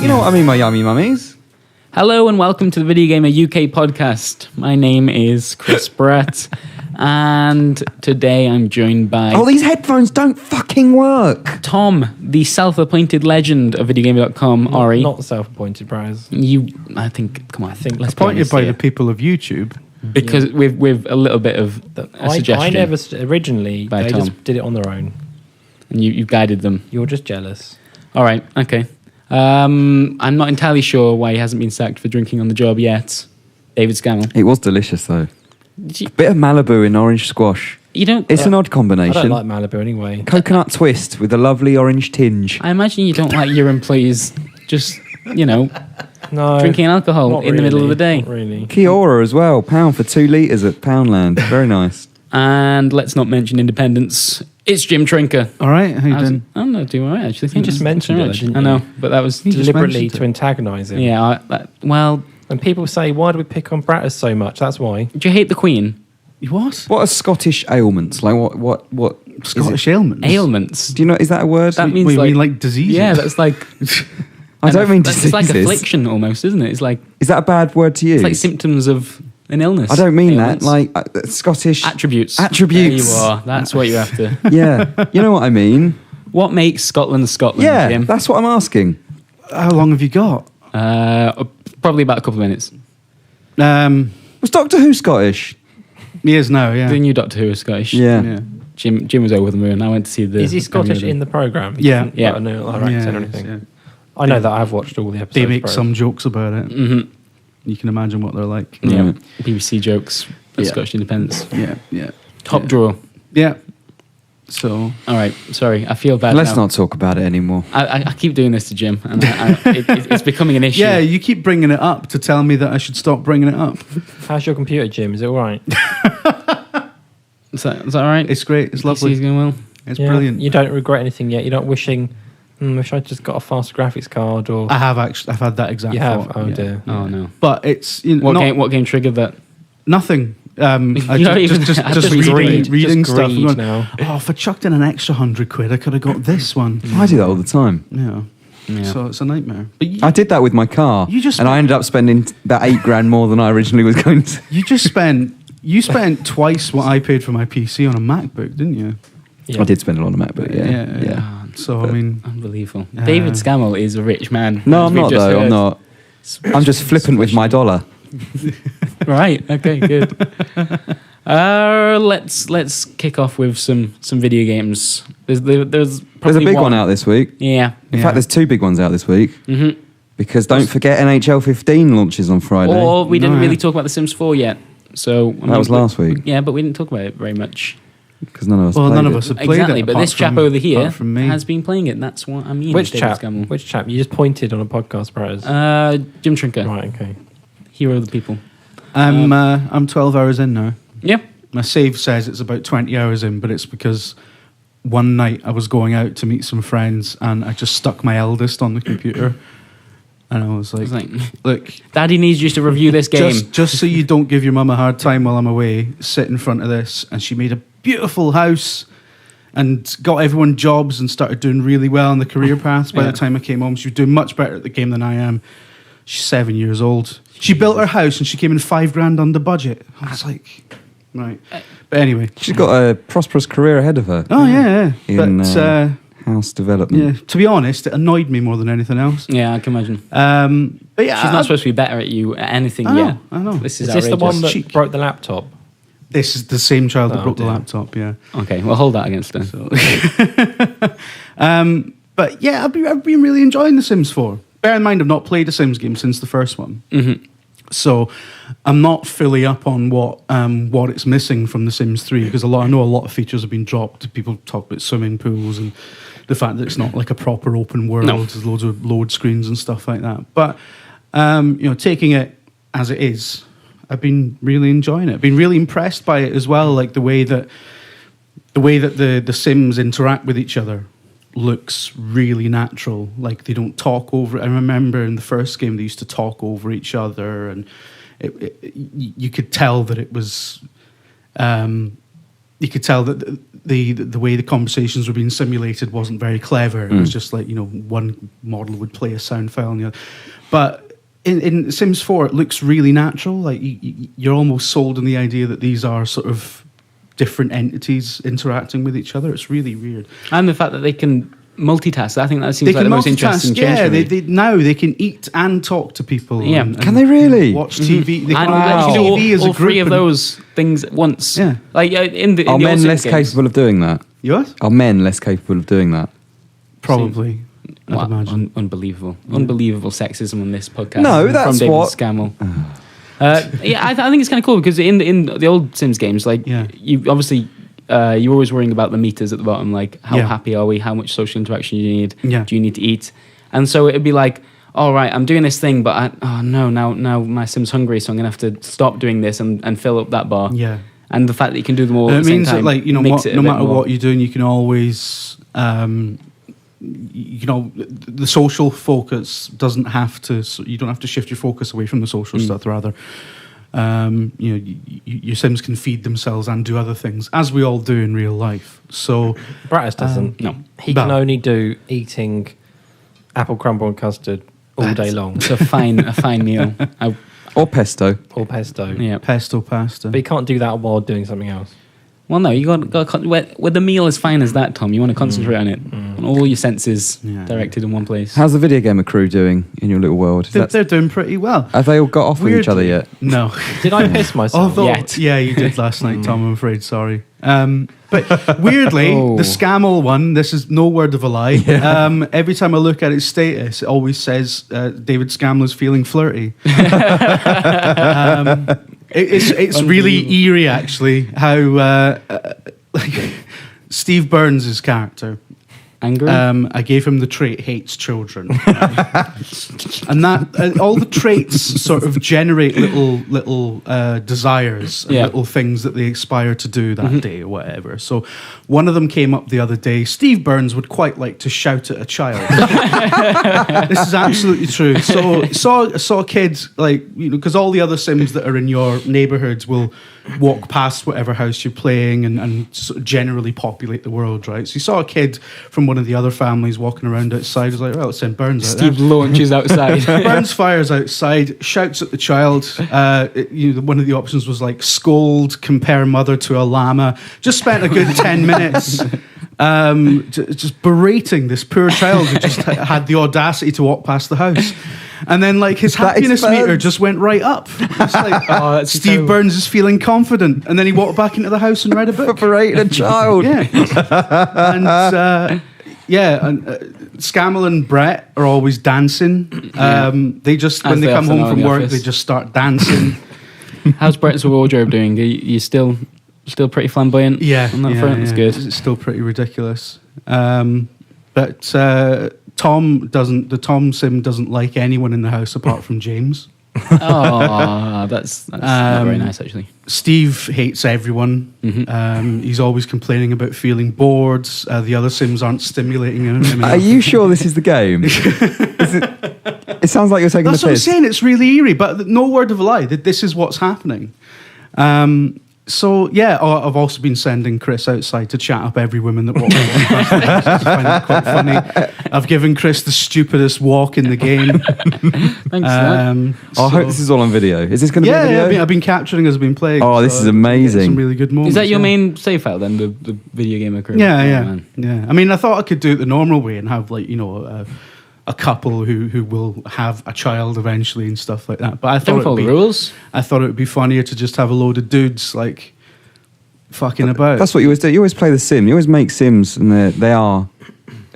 You know what I mean, my yummy mummies. Hello and welcome to the Video Gamer UK podcast. My name is Chris Brett, and today I'm joined by... Oh, these headphones don't fucking work. Tom, the self-appointed legend of VideoGamer.com, Ori. Not self-appointed, Braz. I think, let's appointed by the people of YouTube. Because with a little bit of a suggestion. I never, originally, by they Tom. just did it on their own. And you guided them. You're just jealous. All right, okay. I'm not entirely sure why he hasn't been sacked for drinking on the job yet. David Scammell. It was delicious, though. You, Bit of Malibu in orange squash. you don't... It's an odd combination. I don't like Malibu anyway. Coconut twist with a lovely orange tinge. I imagine you don't like your employees just, No, drinking alcohol not in the middle of the day. Not really. Kiora as well. £1 for 2 litres at Poundland. Very nice. And let's not mention independence. It's Jim Trinker. All right, how you doing? I'm not doing all right, actually. You just mentioned it, didn't I know, you? but that was... You just Deliberately mentioned to antagonise him. Yeah, well, And people say, why do we pick on Bratters so much? That's why. do you hate the Queen? What? What are Scottish ailments? Like what is Scottish it? ailments? Ailments. Do you know, is that a word? That means What, you like... mean like diseases? Yeah, that's like... I don't mean It's diseases. like affliction almost, isn't it? It's like Is that a bad word to use? it's like symptoms of an illness. I don't mean Ailments. that. Like Scottish Attributes. Attributes. There you are. That's what you have to... Yeah, you know what I mean. What makes Scotland Scotland, Yeah, Jim? that's what I'm asking. How long have you got? Probably about a couple of minutes. Was Doctor Who Scottish? He is now, yeah. The new Doctor Who is Scottish. Yeah. Yeah. Jim was over the moon. I went to see the... Is he Scottish in the programme? Yeah. Yeah. I know, like accent or anything. yeah. I know that I've watched all the episodes. They make bro. some jokes about it. Mm-hmm. You can imagine what they're like. Yeah. Right. BBC jokes of Yeah. Scottish independence. Yeah, yeah. Top yeah. drawer. Yeah. So, All right. Sorry. I feel bad Let's now. not talk about it anymore. I keep doing this to Jim, and it's becoming an issue. yeah, you keep bringing it up to tell me that I should stop bringing it up. How's your computer, Jim? Is it all right? Is that all right? It's great. It's PC's lovely. going well. It's Yeah. brilliant. You don't regret anything yet? You're not wishing, wish I just got a faster graphics card or... I have actually. I've had that exact You have? thought. Oh, yeah. dear. Oh no. But it's you know, What game triggered that? nothing. I You don't even- just just reading just stuff. greed and going, now. oh, if I chucked in an extra £100, I could have got this one. I do that all the time. Yeah. Yeah. So it's a nightmare. But I did that with my car, You just- and I ended up spending about £8,000 more than I originally was going to. you spent twice what I paid for my PC on a MacBook, didn't you? Yeah. I did spend it on a MacBook. Yeah. Ah, So I mean, Unbelievable. David Scammell is a rich man. No, as I'm we've not just though. heard. I'm not. I'm just flippant with my dollar. Right. Okay. Good. Let's kick off with some video games. There's There's a probably big one out this week. Yeah. In Yeah. fact, there's 2 big ones out this week. Mm-hmm. Because don't forget, NHL 15 launches on Friday. Or we didn't No, really yeah. talk about The Sims 4 yet. So That was last week. Yeah, but we didn't talk about it very much. Because none of us. well, played none of it. us have played Exactly. it. But apart this chap from- over here apart from me. has been playing it. That's what I mean. Which David chap? Scammell. Which chap? You just pointed on a podcast, Bratters. Jim Trinker. Right, okay. Hero of the people. I'm 12 hours in now. Yeah. My save says it's about 20 hours in, but it's because one night I was going out to meet some friends and I just stuck my eldest on the computer. And I was like, It's like, look, Daddy needs you to review this game. just so you don't give your mum a hard time while I'm away, sit in front of this. And she made a beautiful house and got everyone jobs and started doing really well in the career paths. By Yeah. the time I came home, she was doing much better at the game than I am. She's 7 years old. She built her house and she came in $5,000 under budget. I was like, right. But anyway. She's got a prosperous career ahead of her Oh, yeah. in But, house development. yeah, to be honest, it annoyed me more than anything else. Yeah, I can imagine. But yeah, She's not supposed to be better at you at anything I know, yet. I know. This is Is this the one that Cheek. broke the laptop? This is the same child that Oh, broke the dear. laptop, yeah. Okay, well, hold that against her. So, but yeah, I've been really enjoying The Sims 4. Bear in mind, I've not played a Sims game since the first one. Mm-hmm. So I'm not fully up on what it's missing from The Sims 3 because I know a lot of features have been dropped. People talk about swimming pools and the fact that it's not like a proper open world. No. There's loads of load screens and stuff like that. But taking it as it is, I've been really enjoying it. I've been really impressed by it as well, like the way that the Sims interact with each other looks really natural. Like they don't talk over. I remember in the first game they used to talk over each other, and you could tell that it was you could tell that the way the conversations were being simulated wasn't very clever. It was just like, one model would play a sound file and the other. But in Sims 4, it looks really natural. Like you're almost sold on the idea that these are sort of different entities interacting with each other. It's really weird. And the fact that they can multitask. I think that seems like the most interesting change. Yeah, now they can eat and talk to people. Yeah. and Can they really? watch TV? They And can you watch can do TV as a all group. three of those things at once. Yeah. Like in the Are the men old less Sims games. capable of doing that? What? Are men less capable of doing that? Probably. I'd Wow, imagine. Unbelievable. Unbelievable sexism on this podcast. No, that's from David what- Scammell. Yeah, I think it's kind of cool because in the old Sims games, like Yeah. you obviously you're always worrying about the meters at the bottom, like how Yeah. happy are we, how much social interaction you need, Yeah. do you need to eat, and so it'd be like, all right, I'm doing this thing, but now my Sim's hungry, so I'm gonna have to stop doing this and fill up that bar. Yeah. And the fact that you can do them all at And the it same means time that, like, makes it a no bit matter more- what you're doing, you can always, the social focus doesn't have to. You don't have to shift your focus away from the social stuff. Rather, your Sims can feed themselves and do other things, as we all do in real life. So, Bratis doesn't. No. He can only do eating apple crumble and custard all day long, It's a fine meal. Or pesto? or pesto. Yeah. pesto pasta. But you can't do that while doing something else. Well, no, you got where the meal is fine as that, Tom. You want to concentrate on it, on all your senses Yeah. directed in one place. How's the video gamer crew doing in your little world? They're doing pretty well. Have they all got off with each other Weirdly, yet? No. Did I piss myself? Although, Yet. yeah, you did last night, Tom. I'm afraid. Sorry. But weirdly, Oh. the Scammell one. This is no word of a lie. Every time I look at its status, it always says David Scammell is feeling flirty. It's really eerie, actually. How Steve Burns' character. Angry? I gave him the trait hates children, and that all the traits sort of generate little desires, and Yeah. little things that they aspire to do that day or whatever. So one of them came up the other day. Steve Burns would quite like to shout at a child. This is absolutely true. So saw a kid, like, because all the other Sims that are in your neighborhoods will walk past whatever house you're playing and sort of generally populate the world, right? So you saw a kid from one of the other families walking around outside. He was like, well, let's send Burns out Steve there. launches outside. Burns fires outside, shouts at the child. One of the options was like scold, compare mother to a llama. Just spent a good 10 minutes just berating this poor child who just had the audacity to walk past the house. And then, like, his That is happiness meter Burns. just went right up. It's like, Oh, that's Steve terrible. Burns is feeling confident. And then he walked back into the house and read a book. Operating a child. Yeah. And Scammell and Brett are always dancing. They just, As when they they come often home are in from the work, office. they just start dancing. How's Brett's wardrobe doing? Are you still pretty flamboyant? Yeah. on that yeah, front. That's yeah. good. It's still pretty ridiculous. But Tom doesn't, the Tom Sim doesn't like anyone in the house apart from James. Oh, that's not very nice, actually. Steve hates everyone. He's always complaining about feeling bored. The other Sims aren't stimulating him. Are you sure this is the game? It sounds like you're taking That's the what I'm piss. saying. It's really eerie, but no word of a lie. This is what's happening. So yeah, I've also been sending Chris outside to chat up every woman that walks past the house. I find that quite funny. I've given Chris the stupidest walk in the game. Thanks for that. I hope this is all on video. Is this going to be a video? Yeah, I've been capturing as I've been playing. Oh, this is amazing. Some really good moments. Is that your yeah. main save file then, the video gamer crew? Yeah, Oh, yeah, man. yeah. I mean, I thought I could do it the normal way and have, like, a couple who will have a child eventually and stuff like that. But I Don't thought follow the rules. I thought it would be funnier to just have a load of dudes like fucking about. That's what you always do. You always play the sim. You always make sims, and they are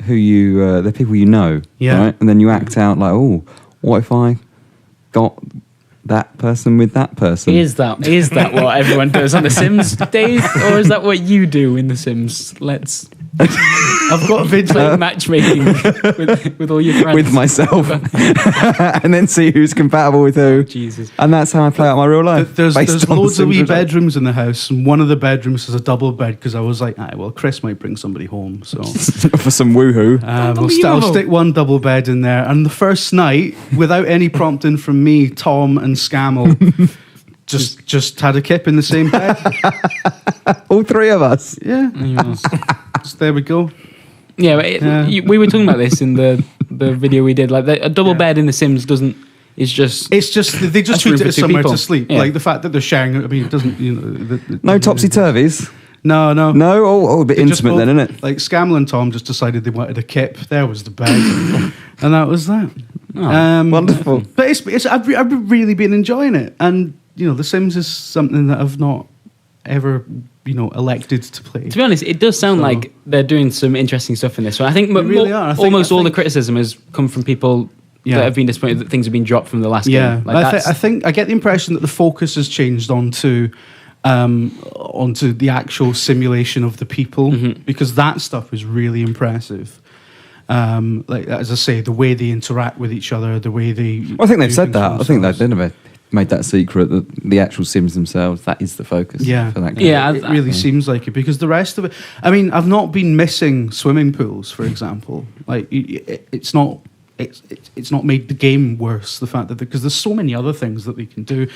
who you. They're people you know. Yeah. Right? And then you act out like, oh, what if I got that person with that person? Is that what everyone does on the Sims days, or is that what you do in the Sims? Let's I've got vids. play matchmaking with all your friends. With myself, and then see who's compatible with who. Jesus. And that's how I play out my real life. There's based on the loads of Sims wee result. bedrooms in the house, and one of the bedrooms has a double bed because I was like, well, Chris might bring somebody home, so for some woohoo. I'll stick one double bed in there. And the first night, without any prompting from me, Tom and Scammell just had a kip in the same bed. All three of us. Yeah. Just there we go. Yeah, but we were talking about this in the video we did. Like a double bed in The Sims doesn't. It's just they just That's treat room it for as two somewhere people. to sleep. Yeah. Like the fact that they're sharing. I mean, it doesn't. No topsy-turvies. No. No? Oh, a bit They just intimate then, both- isn't it? Like Scammell and Tom just decided they wanted a kip. There was the bed, and that was that. Wonderful. But I've really been enjoying it, and The Sims is something that I've not ever elected to play. To be honest, it does sound So- like they're doing some interesting stuff in this one. I think, really are. I think- almost I all the think- criticism has come from people Yeah. that have been disappointed that things have been dropped from the last Yeah, game. Like I think I get the impression that the focus has changed onto the actual simulation of the people, because that stuff is really impressive. Like as I say, the way they interact with each other, the way they. Well, I think they've do said things for that. I think themselves. they've never made that secret that the actual Sims themselves, that is the focus Yeah. for that game. Yeah, It really seems like it, because the rest of it. I mean, I've not been missing swimming pools, for example. Like it's not. It's not made the game worse. The fact that because there's so many other things that they can do.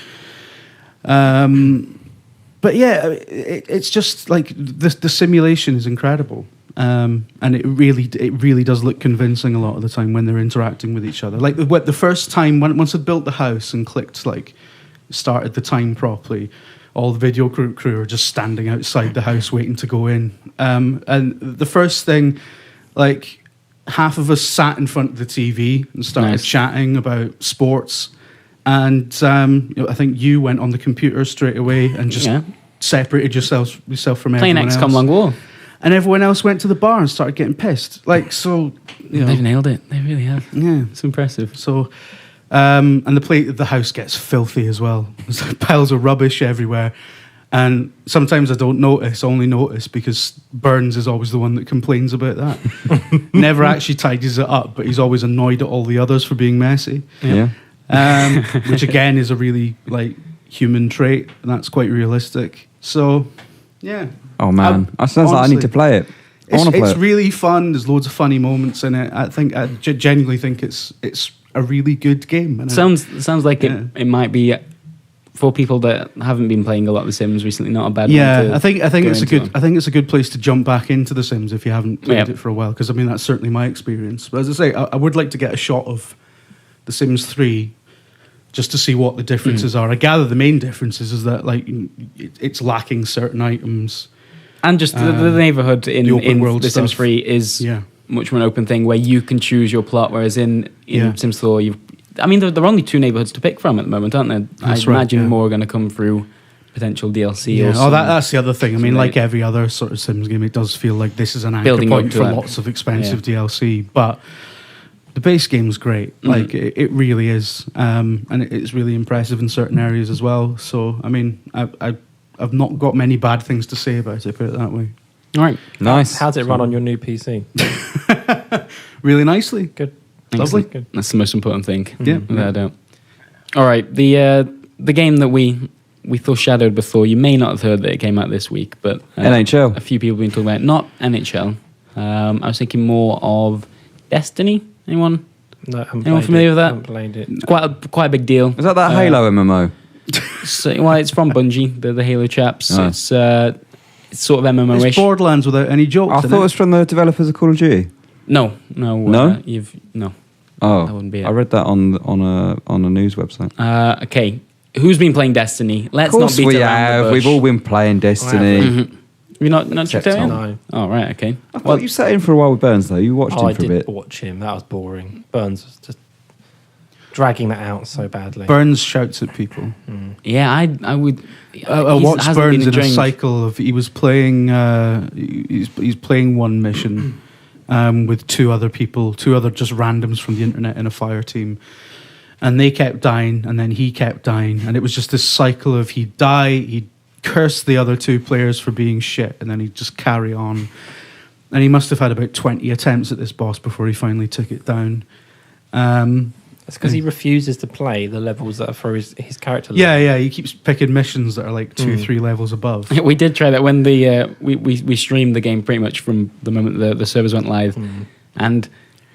But yeah, it's just like the simulation is incredible, and it really does look convincing a lot of the time when they're interacting with each other. Like the first time once I built the house and clicked started the time properly, all the video crew are just standing outside the house waiting to go in. And the first thing, half of us sat in front of the TV and started chatting about sports. And I think you went on the computer straight away and just separated yourself from playing everyone XCOM else. Long War. And everyone else went to the bar and started getting pissed. They've nailed it. They really have. Yeah. It's impressive. So, and the house gets filthy as well. There's piles of rubbish everywhere. And sometimes I don't only notice because Burns is always the one that complains about that. Never actually tidies it up, but he's always annoyed at all the others for being messy. Yeah. Which again is a really human trait, and that's quite realistic. So, yeah. Oh man, that sounds like I need to play it. I want to play It's it. really fun. There's loads of funny moments in it. I genuinely think it's a really good game. And Sounds like it might be for people that haven't been playing a lot of The Sims recently. Not a bad one. I think go it's into. I think it's a good place to jump back into The Sims if you haven't played it for a while. Because I mean that's certainly my experience. But as I say, I would like to get a shot of The Sims 3 just to see what the differences are. I gather the main differences is that it's lacking certain items. And just the neighborhood in the open world The Sims stuff. 3 is much more an open thing where you can choose your plot, whereas in Sims 4, there are only 2 neighborhoods to pick from at the moment, aren't there? That's I right, imagine more are going to come through potential DLC. Yeah. Or some, that's the other thing. I mean, some like every other sort of Sims game, it does feel like this is an anchor Building up point to for that. lots of expensive DLC. But the base game's great. Like it really is, and it's really impressive in certain areas as well. So I mean, I've not got many bad things to say about it. Put it that way. All right. Nice. How's it run on your new PC? Really nicely. Good. Lovely. Good. That's the most important thing. Yeah. Without a doubt. All right. The game that we foreshadowed before, you may not have heard that it came out this week, but NHL. a few people have been talking about it. Not NHL. I was thinking more of Destiny. Anyone? No, I haven't Anyone played familiar it. with that? Haven't played it. It's quite a big deal. Is that Halo MMO? It's from Bungie, the Halo chaps. Oh. It's sort of MMO-ish. It's Borderlands without any jokes. I in thought it was from the developers of Call of Duty. No. No? No. Oh, That wouldn't be it. I read that on a news website. Okay. Who's been playing Destiny? Let's Of course not beat we around have. the bush. We've all been playing Destiny. Mhm. You're not checked it Except out? No. Oh, right, okay. I thought you sat in for a while with Burns though. You watched Oh, I him for a did bit. watch him. That was boring. Burns was just dragging that out so badly. Burns shouts at people. Yeah, I would. I he's- watched hasn't Burns been in a enjoying- cycle of he was playing. He's playing one mission with two other just randoms from the internet in a fire team, and they kept dying, and then he kept dying, and it was just this cycle of he'd die, he'd curse the other two players for being shit, and then he'd just carry on. And he must have had about 20 attempts at this boss before he finally took it down. It's because he refuses to play the levels that are for his character. Yeah, he keeps picking missions that are like 2-3 levels above. We did try that when we streamed the game pretty much from the moment the servers went live, and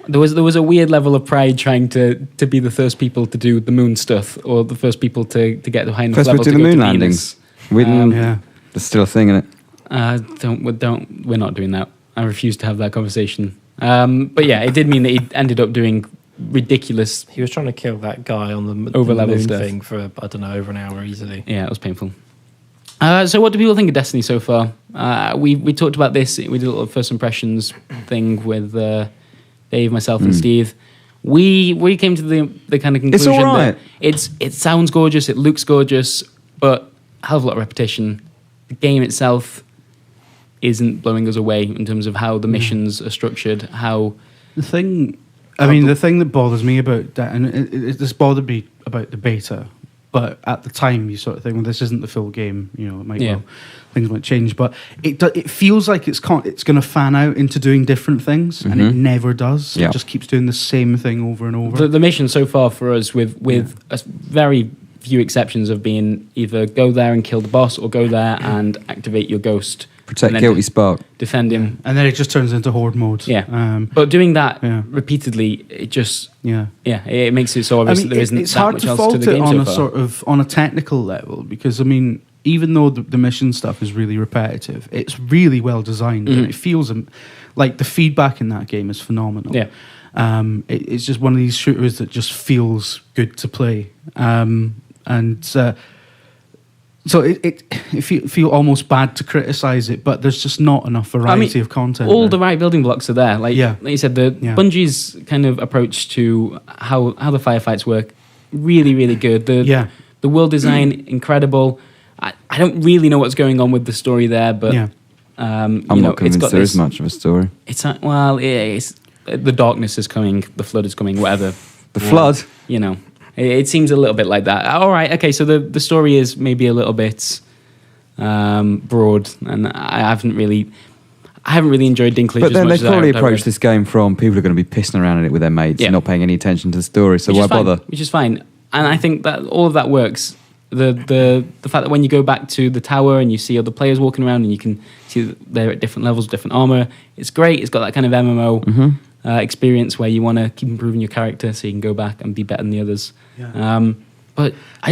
There was a weird level of pride trying to be the first people to do the moon stuff, or the first people to get to high enough First level people to to go the moon to landings. Venus. Yeah. There's still a thing in it. We're not doing that. I refuse to have that conversation. But yeah, it did mean that he ended up doing ridiculous. He was trying to kill that guy on the Over-level moon stuff. thing for, I don't know, over an hour easily. Yeah, it was painful. So what do people think of Destiny so far? We talked about this. We did a little first impressions thing with Dave, myself, and Steve. We came to the kind of conclusion It's all right. that it sounds gorgeous, it looks gorgeous, but a hell of a lot of repetition. The game itself isn't blowing us away in terms of how the missions are structured, how... The thing that bothers me about that, and this bothered me about the beta, but at the time you sort of think, well, this isn't the full game, it might things might change, but it feels like it's going to fan out into doing different things, and it never does. Yeah. It just keeps doing the same thing over and over. The mission so far for us, with a very few exceptions of being either go there and kill the boss, or go there and activate your ghost, Protect and then Guilty Spark. defend him. And then it just turns into horde mode. Yeah, but doing that yeah. repeatedly, it just Yeah. it makes it so obvious that there isn't it's that hard much to else fault to the it game on so a far. sort of on a technical level, because even though the mission stuff is really repetitive, it's really well designed, and it feels like the feedback in that game is phenomenal. Yeah. It's just one of these shooters that just feels good to play, so it feel almost bad to criticize it, but there's just not enough variety of content. All there. the right building blocks are there. Like you said, the Bungie's kind of approach to how the firefights work, really, really good. The world design, incredible. I don't really know what's going on with the story there, but I'm not convinced there is much of a story. It's the darkness is coming, the flood is coming, whatever. The flood? It seems a little bit like that. All right, okay, so the story is maybe a little bit broad, and I haven't really enjoyed Dinklage. But then as much they probably approached this game from people who are going to be pissing around in it with their mates, not paying any attention to the story. So why bother? Which is fine, and I think that all of that works. The fact that when you go back to the tower and you see other players walking around and you can see that they're at different levels, different armor, it's great. It's got that kind of MMO experience where you want to keep improving your character so you can go back and be better than the others. Yeah. But I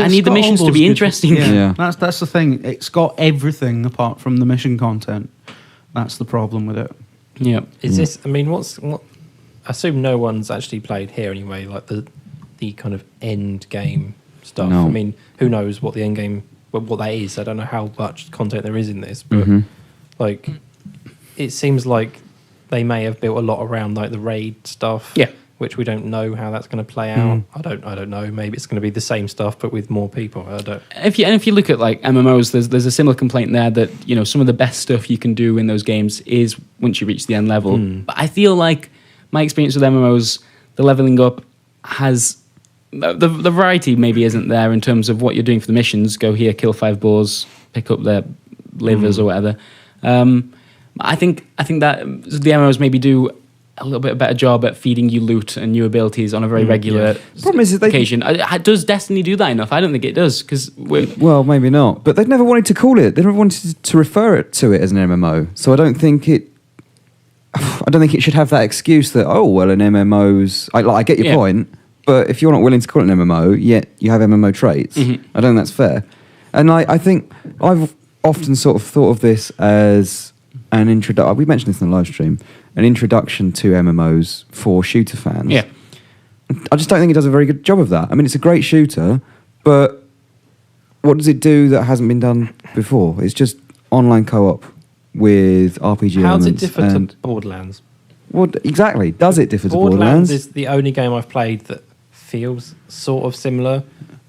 need the missions to be interesting. Yeah. That's the thing. It's got everything apart from the mission content. That's the problem with it. Yeah. Is this? I mean, what? I assume no one's actually played here anyway. Like the kind of end game stuff. No. I mean, who knows what the end game, what that is? I don't know how much content there is in this, but like, it seems like they may have built a lot around like the raid stuff. Yeah. Which we don't know how that's going to play out. I don't know. Maybe it's going to be the same stuff but with more people. I don't. If you look at like MMOs, there's a similar complaint there that some of the best stuff you can do in those games is once you reach the end level. But I feel like my experience with MMOs, the leveling up has the variety maybe isn't there in terms of what you're doing for the missions. Go here, kill 5 boars, pick up their livers or whatever. I think that the MMOs maybe do a little bit better job at feeding you loot and new abilities on a very regular Problem is that occasion. Does Destiny do that enough? I don't think it does, because well, maybe not. But they've never wanted to call it. They never wanted to refer to it as an MMO. So I don't think it should have that excuse that an MMO's. I get your point, but if you're not willing to call it an MMO, yet you have MMO traits, I don't think that's fair. And I think I've often sort of thought of this as an introduction. We mentioned this in the live stream. An introduction to MMOs for shooter fans. Yeah. I just don't think it does a very good job of that. I mean, it's a great shooter, but what does it do that hasn't been done before? It's just online co-op with RPG How elements. does it differ to Borderlands? What exactly does it differ to Borderlands? Borderlands? Is the only game I've played that feels sort of similar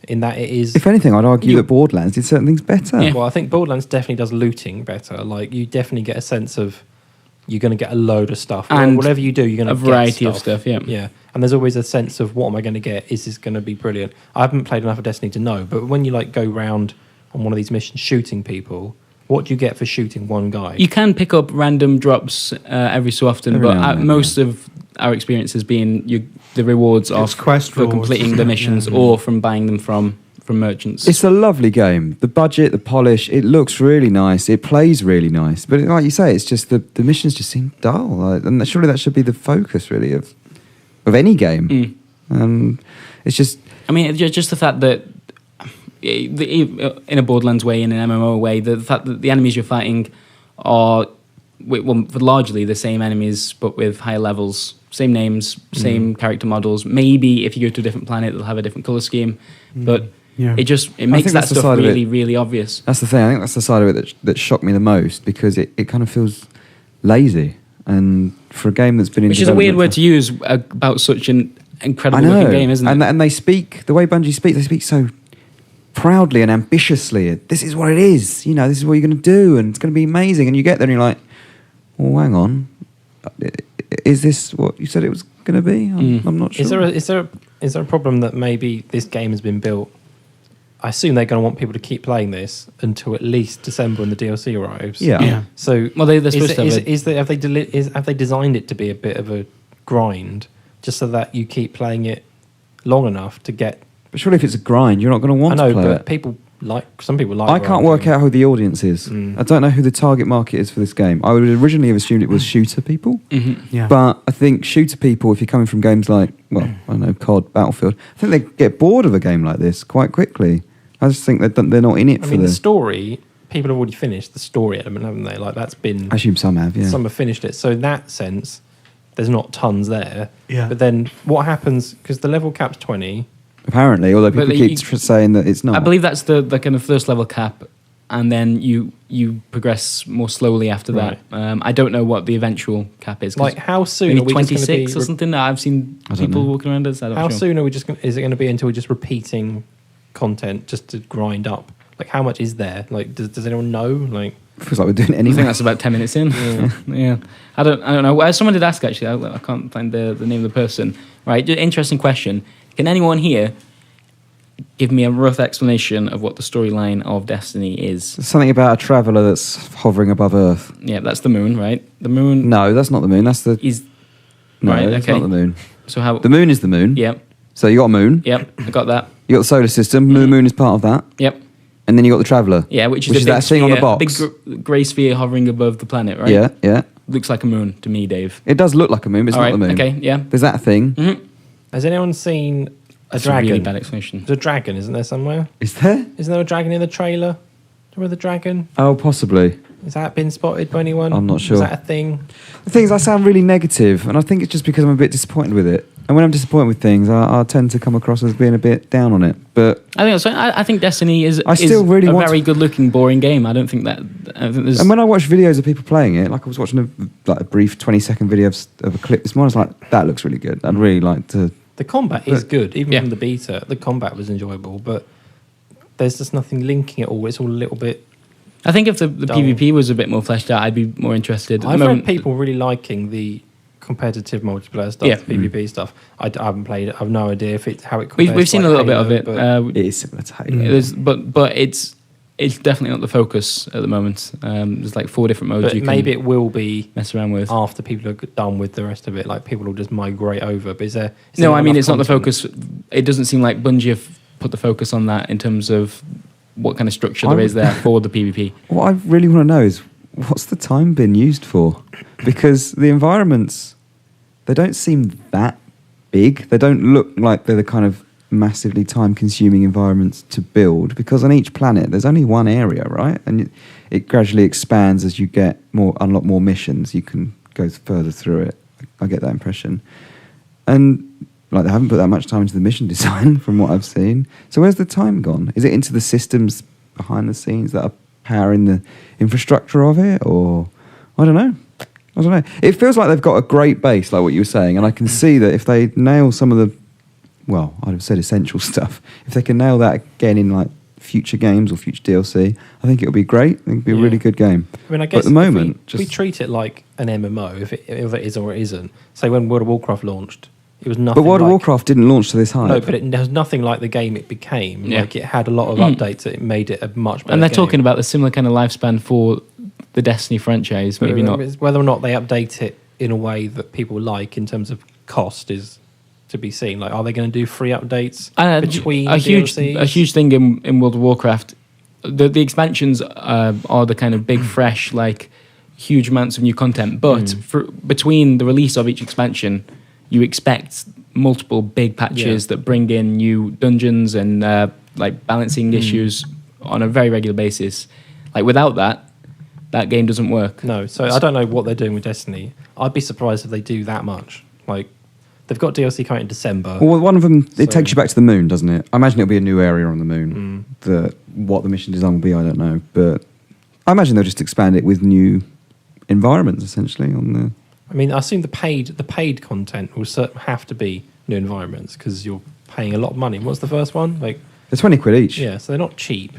in that it is. If anything, I'd argue that Borderlands did certain things better. Yeah. Well, I think Borderlands definitely does looting better. Like, you definitely get a sense of you're going to get a load of stuff. And whatever you do, you're going to get a variety stuff. of stuff, yeah. Yeah. And there's always a sense of, what am I going to get? Is this going to be brilliant? I haven't played enough of Destiny to know, but when you like go round on one of these missions shooting people, what do you get for shooting one guy? You can pick up random drops every so often, Every but now and then, most of our experience has been the rewards are quest for rewards, completing the missions or from buying them from merchants. It's a lovely game. The budget, the polish, it looks really nice. It plays really nice. But like you say, it's just the missions just seem dull. And surely that should be the focus, really, of of any game. It's just... I mean, just the fact that in a Borderlands way, in an MMO way, the fact that the enemies you're fighting are largely the same enemies, but with higher levels, same names, same character models. Maybe if you go to a different planet, they'll have a different color scheme, but it makes that stuff really, really obvious. That's the thing. I think that's the side of it that shocked me the most, because it kind of feels lazy, and for a game that's been in which is a weird word to use about such an incredible looking game, isn't it? And they speak, the way Bungie speak, they speak so proudly and ambitiously. This is what it is, you know, this is what you're going to do, and it's going to be amazing. And you get there and you're like, well, hang on, is this what you said it was going to be? I'm not sure. Is there a problem that maybe this game has been built? I assume they're going to want people to keep playing this until at least December when the DLC arrives. Yeah. So, well, they're supposed to have have they designed it to be a bit of a grind, just so that you keep playing it long enough to get? But surely, if it's a grind, you're not going to want to play it. But some people like. I can't work out who the audience is. I don't know who the target market is for this game. I would originally have assumed it was shooter people. Yeah. But I think shooter people, if you're coming from games like, well, I don't know, COD, Battlefield, I think they get bored of a game like this quite quickly. I just think they're not in it for the story. People have already finished the story element, haven't they? Like, that's been. I assume some have, yeah. Some have finished it. So in that sense, there's not tons there. Yeah. But then what happens, because the level cap's 20. Apparently, although people keep saying that it's not. I believe that's the kind of first level cap, and then you progress more slowly after that. I don't know what the eventual cap is. Like, how soon are we 26 or something? I've seen people walking around us. How soon are we just? Is it going to be until we're just repeating content just to grind up? Like, how much is there? Like, does anyone know? Like, feels like we're doing anything. I think that's about 10 minutes in. Yeah. I don't know. Someone did ask, actually. I can't find the name of the person. Right. Interesting question. Can anyone here give me a rough explanation of what the storyline of Destiny is? Something about a traveller that's hovering above Earth. Yeah, that's the moon, right? The moon. No, that's not the moon. That's the. No, right, that's not the moon. So how? The moon is the moon. Yep. So you got a moon. Yep, I got that. You got the solar system. The moon is part of that. Yep. And then you got the traveller. Yeah, which is that thing on the box. Big grey sphere hovering above the planet, right? Yeah. Looks like a moon to me, Dave. It does look like a moon, but it's not the moon. Okay, yeah. There's that thing. Mm-hmm. Has anyone seen a That's dragon? a really bad explanation. There's a dragon, isn't there, somewhere? Is there? Isn't there a dragon in the trailer? Do you remember the dragon? Oh, possibly. Has that been spotted by anyone? I'm not sure. Is that a thing? The thing is, I sound really negative, and I think it's just because I'm a bit disappointed with it. And when I'm disappointed with things, I tend to come across as being a bit down on it. But I think Destiny is a very good-looking, boring game. I don't think there's. And when I watch videos of people playing it, like I was watching a brief 20-second video of a clip this morning, I was like, that looks really good. I'd really like to. The combat is good, even from the beta. The combat was enjoyable, but there's just nothing linking it all. It's all a little bit. I think if the PvP was a bit more fleshed out, I'd be more interested. I've heard people really liking the competitive multiplayer stuff, PvP stuff. I haven't played it. I have no idea how it compares. We've seen a little bit of it. It is similar to Halo. But it's definitely not the focus at the moment. There's like 4 different modes you can maybe it will be mess around with after people are done with the rest of it. Like, people will just migrate over. But is there no, I mean, it's not the focus. It doesn't seem like Bungie have put the focus on that in terms of what kind of structure there is there for the PvP. What I really want to know is, what's the time been used for? Because the environments, they don't seem that big. They don't look like they're the kind of massively time-consuming environments to build, because on each planet there's only one area, right? And it gradually expands as you unlock more missions. You can go further through it. I get that impression. And like, they haven't put that much time into the mission design from what I've seen. So where's the time gone? Is it into the systems behind the scenes that are powering the infrastructure of it? Or I don't know. It feels like they've got a great base, like what you were saying, and I can see that if they nail some of the, well, I'd have said essential stuff, if they can nail that again in like future games or future DLC, I think it'll be great. I think it'll be a really good game. I mean, I guess but at the moment, if we treat it like an MMO, if it is or it isn't. Say when World of Warcraft launched, it was nothing. But World of Warcraft didn't launch to this high. No, but it was nothing like the game it became. Yeah. Like, it had a lot of updates that made it a much better. And they're game. talking about the similar kind of lifespan for the Destiny franchise. Maybe not. Whether or not they update it in a way that people like in terms of cost is to be seen. Like, are they going to do free updates between DLCs? A huge thing in World of Warcraft, the expansions are the kind of big, fresh, like huge amounts of new content. But between the release of each expansion, you expect multiple big patches that bring in new dungeons and like balancing issues on a very regular basis. Like without that game doesn't work. No, so I don't know what they're doing with Destiny. I'd be surprised if they do that much. Like, they've got DLC coming in December. Well, one of them, it takes you back to the moon, doesn't it? I imagine it'll be a new area on the moon. What the mission design will be, I don't know. But I imagine they'll just expand it with new environments, essentially. I mean, I assume the paid content will have to be new environments because you're paying a lot of money. What's the first one? Like, they're 20 quid each. Yeah, so they're not cheap.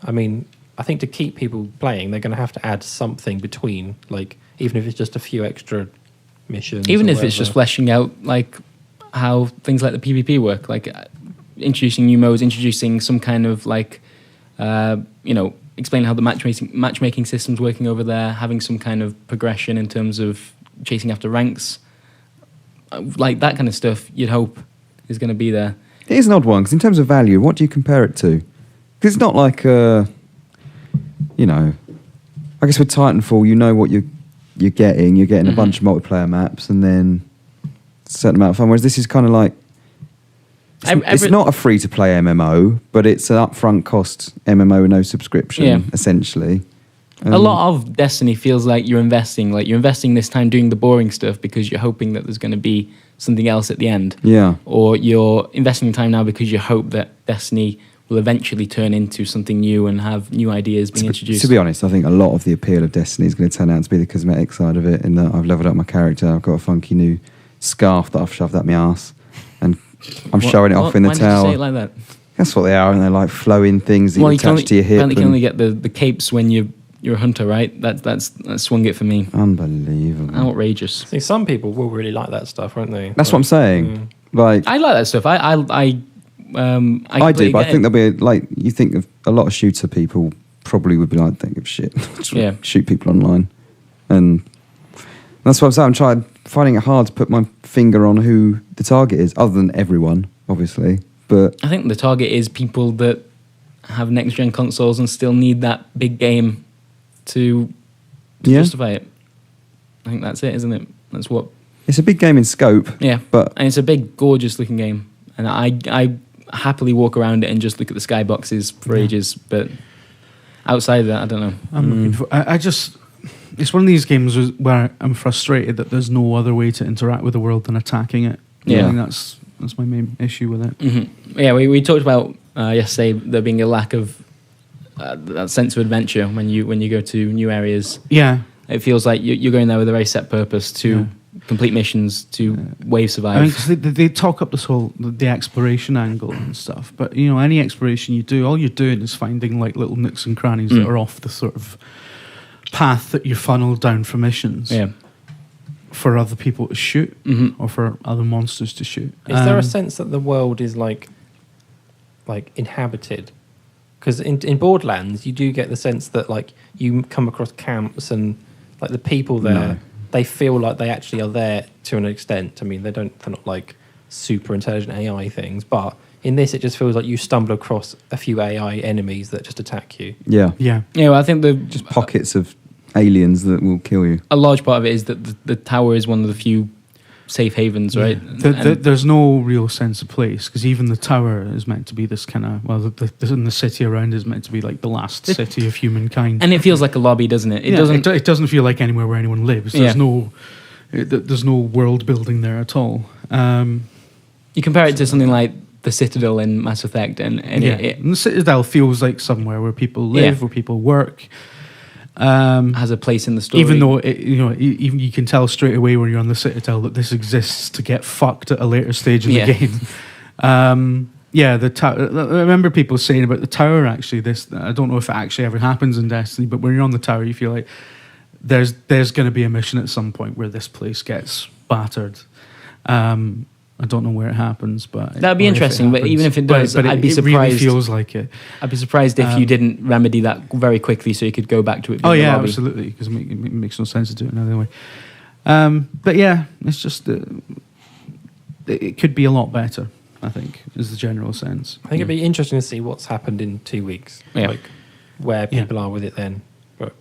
I mean, I think to keep people playing, they're going to have to add something between, like, even if it's just a few extra missions. Even if it's just fleshing out, like, how things like the PvP work, like introducing new modes, introducing some kind of, like, explain how the matchmaking system's working over there, having some kind of progression in terms of chasing after ranks. Like, that kind of stuff, you'd hope, is going to be there. It is an odd one, because in terms of value, what do you compare it to? Because it's not like, I guess with Titanfall, you know what you're getting. You're getting a bunch of multiplayer maps and then a certain amount of fun. Whereas this is kind of like, it's not a free-to-play MMO, but it's an upfront cost MMO with no subscription, essentially. A lot of Destiny feels like you're investing this time doing the boring stuff because you're hoping that there's going to be something else at the end. Yeah. Or you're investing time now because you hope that Destiny will eventually turn into something new and have new ideas being introduced. To be honest, I think a lot of the appeal of Destiny is going to turn out to be the cosmetic side of it, in that I've leveled up my character, I've got a funky new scarf that I've shoved up my arse, and I'm showing it off in the tower. Why did you say it like that? That's what they are, and they're like flowing things that you attach to your hip. You can only get the capes when you're a hunter, right? That swung it for me. Unbelievable. Outrageous. See, some people will really like that stuff, won't they? That's what I'm saying. Like, I like that stuff. I do, but I think there'll be you think of a lot of shooter people probably would be like, think of shit. Shoot people online. And that's what I'm saying. I'm finding it hard to put my finger on who the target is, other than everyone, obviously. But I think the target is people that have next-gen consoles and still need that big game to justify it. I think that's it, isn't it? That's what... It's a big game in scope. Yeah, and it's a big, gorgeous-looking game. And I happily walk around it and just look at the skyboxes for ages, but outside of that, I don't know. I'm looking for... It's one of these games where I'm frustrated that there's no other way to interact with the world than attacking it. Yeah. I think that's my main issue with it. Mm-hmm. Yeah, we talked about yesterday there being a lack of that sense of adventure when you go to new areas. Yeah. It feels like you're going there with a very set purpose to complete missions, to wave survive. I mean, 'cause they talk up this whole the exploration angle and stuff, but any exploration you do, all you're doing is finding like little nooks and crannies that are off the sort of path that you funnel down for missions. Yeah. For other people to shoot or for other monsters to shoot. Is there a sense that the world is like inhabited? Because in Borderlands, you do get the sense that like you come across camps and like the people there, they feel like they actually are there to an extent. I mean, they're not like super intelligent AI things, but in this, it just feels like you stumble across a few AI enemies that just attack you. Yeah. Well, I think just pockets of aliens that will kill you. A large part of it is that the tower is one of the few safe havens, right? There's no real sense of place, because even the tower is meant to be this kind of, the city around is meant to be like the last city of humankind. And it feels like a lobby, doesn't it? It doesn't feel like anywhere where anyone lives. There's no world building there at all. You compare it to something like the Citadel in Mass Effect, and the Citadel feels like somewhere where people live, where people work. Has a place in the story, even though even you can tell straight away when you're on the Citadel that this exists to get fucked at a later stage of the game. The tower. I remember people saying about the tower. Actually, I don't know if it actually ever happens in Destiny, but when you're on the tower, you feel like there's going to be a mission at some point where this place gets battered. I don't know where it happens, but that'd be interesting. But even if it does, I'd be surprised. It really feels like it. I'd be surprised if you didn't remedy that very quickly, so you could go back to it. Oh yeah, absolutely, because it makes no sense to do it another way. But yeah, it's just it could be a lot better, I think, is the general sense. I think it'd be interesting to see what's happened in 2 weeks, like where people are with it then. But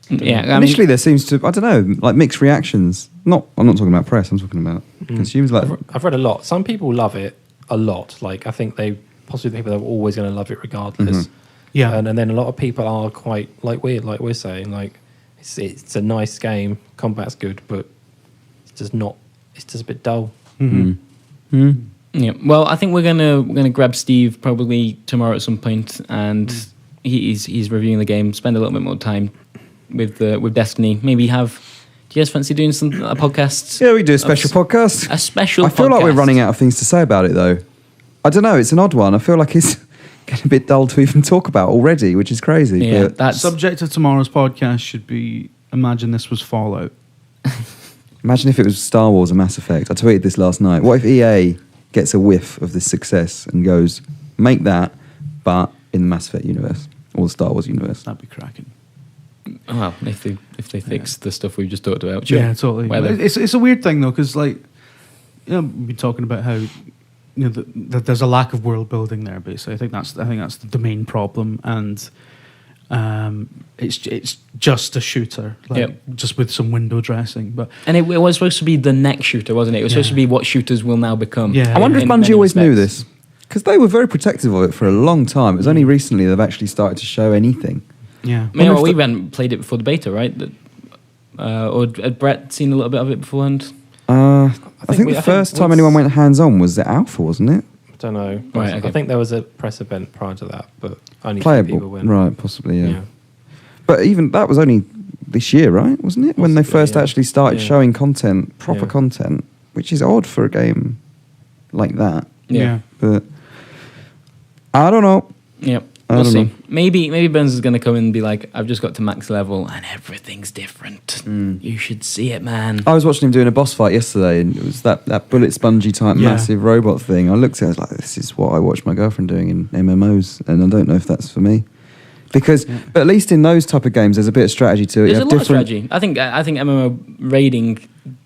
Yeah, Initially, there seems to, I don't know, like mixed reactions. I'm not talking about press. I'm talking about consumers. Like, I've read a lot. Some people love it a lot. Like I think they possibly think they're always going to love it regardless. Yeah. And then a lot of people are quite like we're saying, like it's a nice game, combat's good, but it's just not. It's just a bit dull. Yeah. Well, I think we're gonna grab Steve probably tomorrow at some point, and he's reviewing the game. Spend a little bit more time with Destiny. Maybe have. Do you guys fancy doing a podcast? yeah, we do a special podcast. A special. I feel like we're podcast. running out of things to say about it, though. I don't know. It's an odd one. I feel like it's getting a bit dull to even talk about already, which is crazy. Yeah, but that's Subject of tomorrow's podcast should be: imagine this was Fallout. imagine if it was Star Wars or Mass Effect. I tweeted this last night. What if EA gets a whiff of this success and goes, make that, but in the Mass Effect universe or the Star Wars universe? That'd be cracking. well, if they fix the stuff we've just talked about. Sure. Yeah, totally. Whether- It's a weird thing though, because like, we've been talking about how that there's a lack of world building there. Basically, I think that's the main problem, and it's just a shooter, just with some window dressing. But And it was supposed to be the next shooter, wasn't it? It was supposed to be what shooters will now become. Yeah. I wonder if in Bungie many always knew respects. this, because they were very protective of it for a long time. It was only recently they've actually started to show anything. yeah, I mean, wonder if we hadn't played it before the beta, right? Or had Brett seen a little bit of it beforehand? I think the first time anyone went hands-on was the alpha, wasn't it? I don't know. Right, okay. I think there was a press event prior to that, but only 3 Playable, people went. right? Possibly, yeah. Yeah. But even that was only this year, right? Wasn't it? When they Possibly, first yeah. actually started Yeah. showing content, proper Yeah. content, which is odd for a game like that. Yeah. But I don't know. Yep. I We'll don't see. know. Maybe Burns is going to come in and be like, I've just got to max level and everything's different. You should see it, man. I was watching him doing a boss fight yesterday, and it was that bullet spongy type Yeah. massive robot thing. I looked at it, I was like, this is what I watch my girlfriend doing in MMOs, and I don't know if that's for me. Because, but at least in those type of games, there's a bit of strategy to it. There's You a have lot of strategy. I think MMO raiding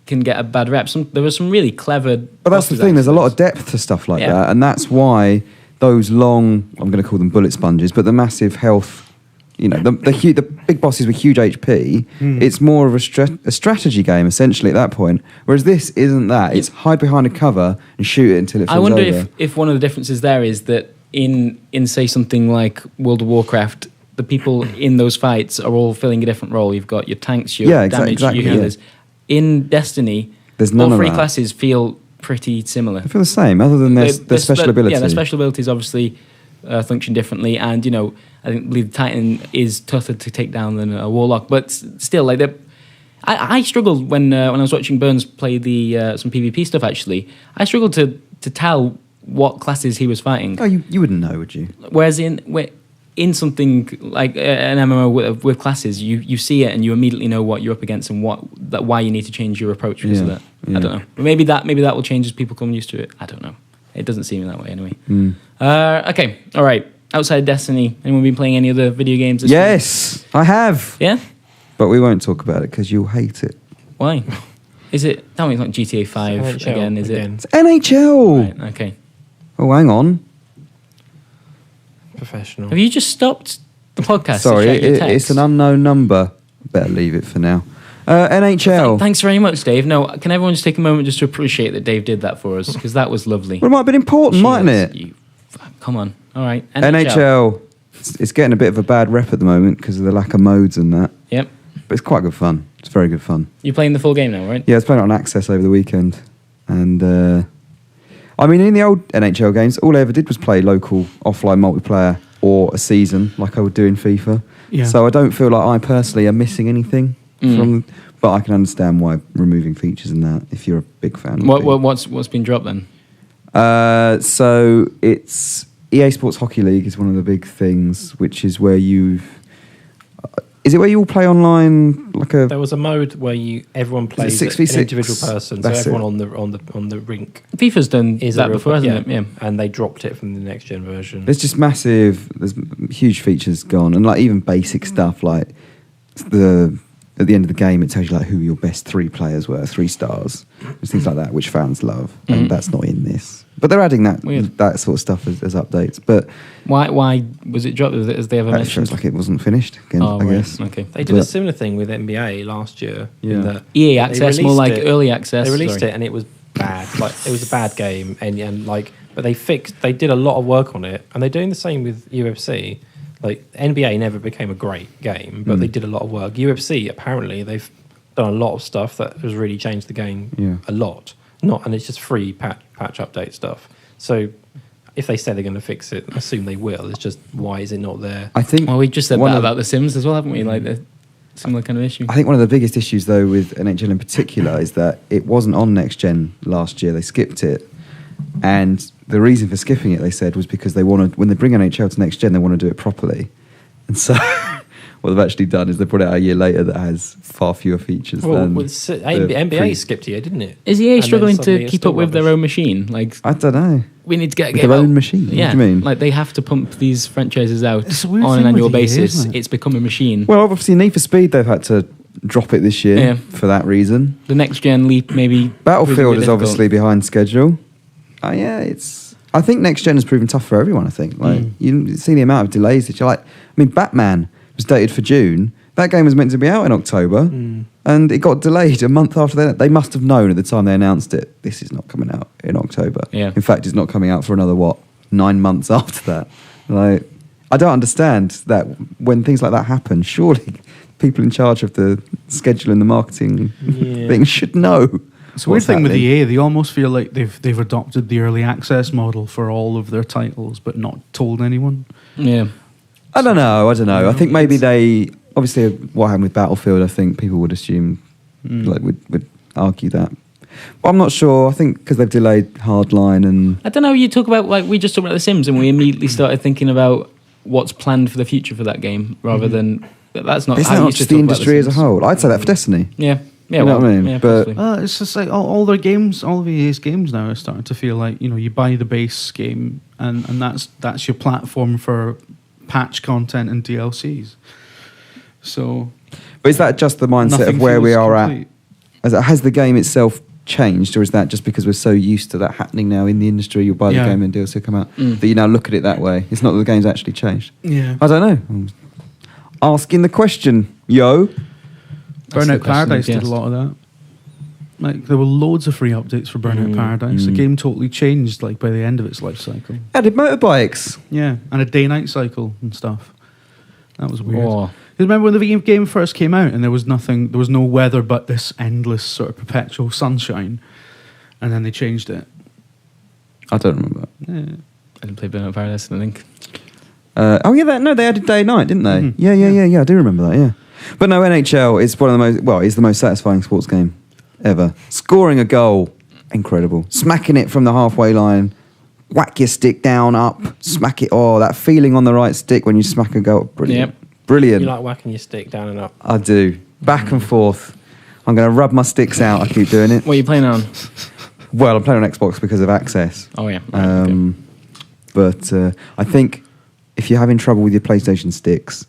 can get a bad rep. There was some really clever. But that's the bosses thing, there's a lot of afterwards. depth to stuff like Yeah. that, and that's why those long, I'm going to call them bullet sponges, but the massive health, the big bosses with huge HP, it's more of a strategy game, essentially, at that point. Whereas this isn't that. It's hide behind a cover and shoot it until it falls I wonder over. if one of the differences there is that in say something like World of Warcraft, the people in those fights are all filling a different role. You've got your tanks, your damage, exactly, your healers. In Destiny, There's none all of three that. classes feel pretty similar. I feel the same, other than their special ability. Yeah, their special abilities obviously function differently, and I believe Titan is tougher to take down than a Warlock, but still, like I struggled when I was watching Burns play the some PvP stuff. Actually, I struggled to tell what classes he was fighting. Oh, you wouldn't know, would you? Whereas in something like an MMO with classes, you see it and you immediately know what you're up against and why you need to change your approach because of that. Yeah. I don't know. But maybe that will change as people come used to it. I don't know. It doesn't seem that way anyway. Okay, all right. Outside of Destiny, anyone been playing any other video games this week? Yes, I have. Yeah? But we won't talk about it because you'll hate it. Why? Is it... Tell me it's not GTA 5 NHL again, is again. It's NHL. it? Right, okay. Oh, hang on. Professional. Have you just stopped the podcast Sorry, to check your text? it's an unknown number. Better leave it for now. NHL. Thanks very much, Dave. No, can everyone just take a moment just to appreciate that Dave did that for us? Because that was lovely. Well, it might have been important, mightn't Cheers. it? Come on. All right. NHL. It's getting a bit of a bad rep at the moment because of the lack of modes and that. Yep. But it's quite good fun. It's very good fun. You're playing the full game now, right? Yeah, I was playing it on Access over the weekend. And, I mean, in the old NHL games, all I ever did was play local offline multiplayer or a season like I would do in FIFA. Yeah. So I don't feel like I personally am missing anything from... But I can understand why removing features and that, if you're a big fan. What's been dropped then? So it's EA Sports Hockey League is one of the big things, which is where is it where you all play online like a? There was a mode where everyone plays 6v6? an individual person, so That's everyone on the rink FIFA's done is that before, hasn't it? Yeah. And they dropped it from the next gen version. There's just massive. There's huge features gone, and like even basic stuff like the at the end of the game, it tells you like who your best 3 players were, 3 stars, and things like that, which fans love, and that's not in this. But they're adding that sort of stuff as updates. But why was it dropped? As they ever it mentioned? shows like it wasn't finished again. I guess. Okay. They did a similar thing with NBA last year. Yeah. EA access, more like early access. They released it and it was bad. Like it was a bad game, and like, but they did a lot of work on it, and they're doing the same with UFC. Like NBA never became a great game, but they did a lot of work. UFC apparently they've done a lot of stuff that has really changed the game a lot. And it's just free patch update stuff. So if they say they're going to fix it, I assume they will. It's just why is it not there? I think. Well, we just said that about The Sims as well, haven't we? Like the similar kind of issue. I think one of the biggest issues though with NHL in particular is that it wasn't on next gen last year. They skipped it, and the reason for skipping it, they said, was because they wanted, when they bring NHL to next gen, they want to do it properly. And so what they've actually done is they put it out a year later that has far fewer features than NBA skipped here, didn't it? Is EA struggling to keep up with their own machine? Like, I don't know. We need to get their own machine. Yeah, what do you mean? Like they have to pump these franchises out It's a weird on thing an annual with EA, basis. isn't it? It's become a machine. Well, obviously Need for Speed, they've had to drop it this year for that reason. The next gen leap maybe. Battlefield is obviously behind schedule. I think next gen has proven tough for everyone. I think you see the amount of delays that you're like. I mean, Batman was dated for June. That game was meant to be out in October, and it got delayed a month after that. They must have known at the time they announced it. This is not coming out in October. Yeah. In fact, it's not coming out for another 9 months after that. Like, I don't understand that when things like that happen. Surely, people in charge of the schedule and the marketing thing should know. It's a weird thing with EA. They almost feel like they've adopted the early access model for all of their titles, but not told anyone. Yeah. I don't know. I think maybe they obviously what happened with Battlefield. I think people would assume would argue that. But I'm not sure. I think because they've delayed Hardline and I don't know. You talk about we just talked about The Sims and we immediately started thinking about what's planned for the future for that game rather than that's not. It's how not you used to just the talk about industry as a Sims. whole. I'd say that for Destiny. Yeah. Yeah, you know what I mean? Yeah, but It's just like all their games, all of EA's games now are starting to feel like you buy the base game and that's your platform for patch content and DLCs. So, but is that just the mindset of where we are complete. at? Has the game itself changed, or is that just because we're so used to that happening now in the industry? You'll buy the game and DLC come out that you now look at it that way. It's not that the game's actually changed. Yeah, I don't know. I'm asking the question, yo. Burnout Paradise did a lot of that. Like there were loads of free updates for Burnout Paradise. The game totally changed like by the end of its life cycle. Added motorbikes. Yeah, and a day-night cycle and stuff. That was weird. Oh. You remember when the game first came out and there was no weather but this endless sort of perpetual sunshine, and then they changed it. I don't remember. Yeah. I didn't play Burnout Paradise, I think. They added day night, didn't they? Mm-hmm. Yeah. I do remember that. Yeah, but no, NHL is one of the most. It's the most satisfying sports game ever. Scoring a goal, incredible. Smacking it from the halfway line, whack your stick down, up, smack it. Oh, that feeling on the right stick when you smack a goal, brilliant. Yep. Brilliant. You like whacking your stick down and up? I do. Back and forth. I'm going to rub my sticks out. I keep doing it. What are you playing on? Well, I'm playing on Xbox because of access. Oh, yeah. Right, okay. But I think if you're having trouble with your PlayStation sticks,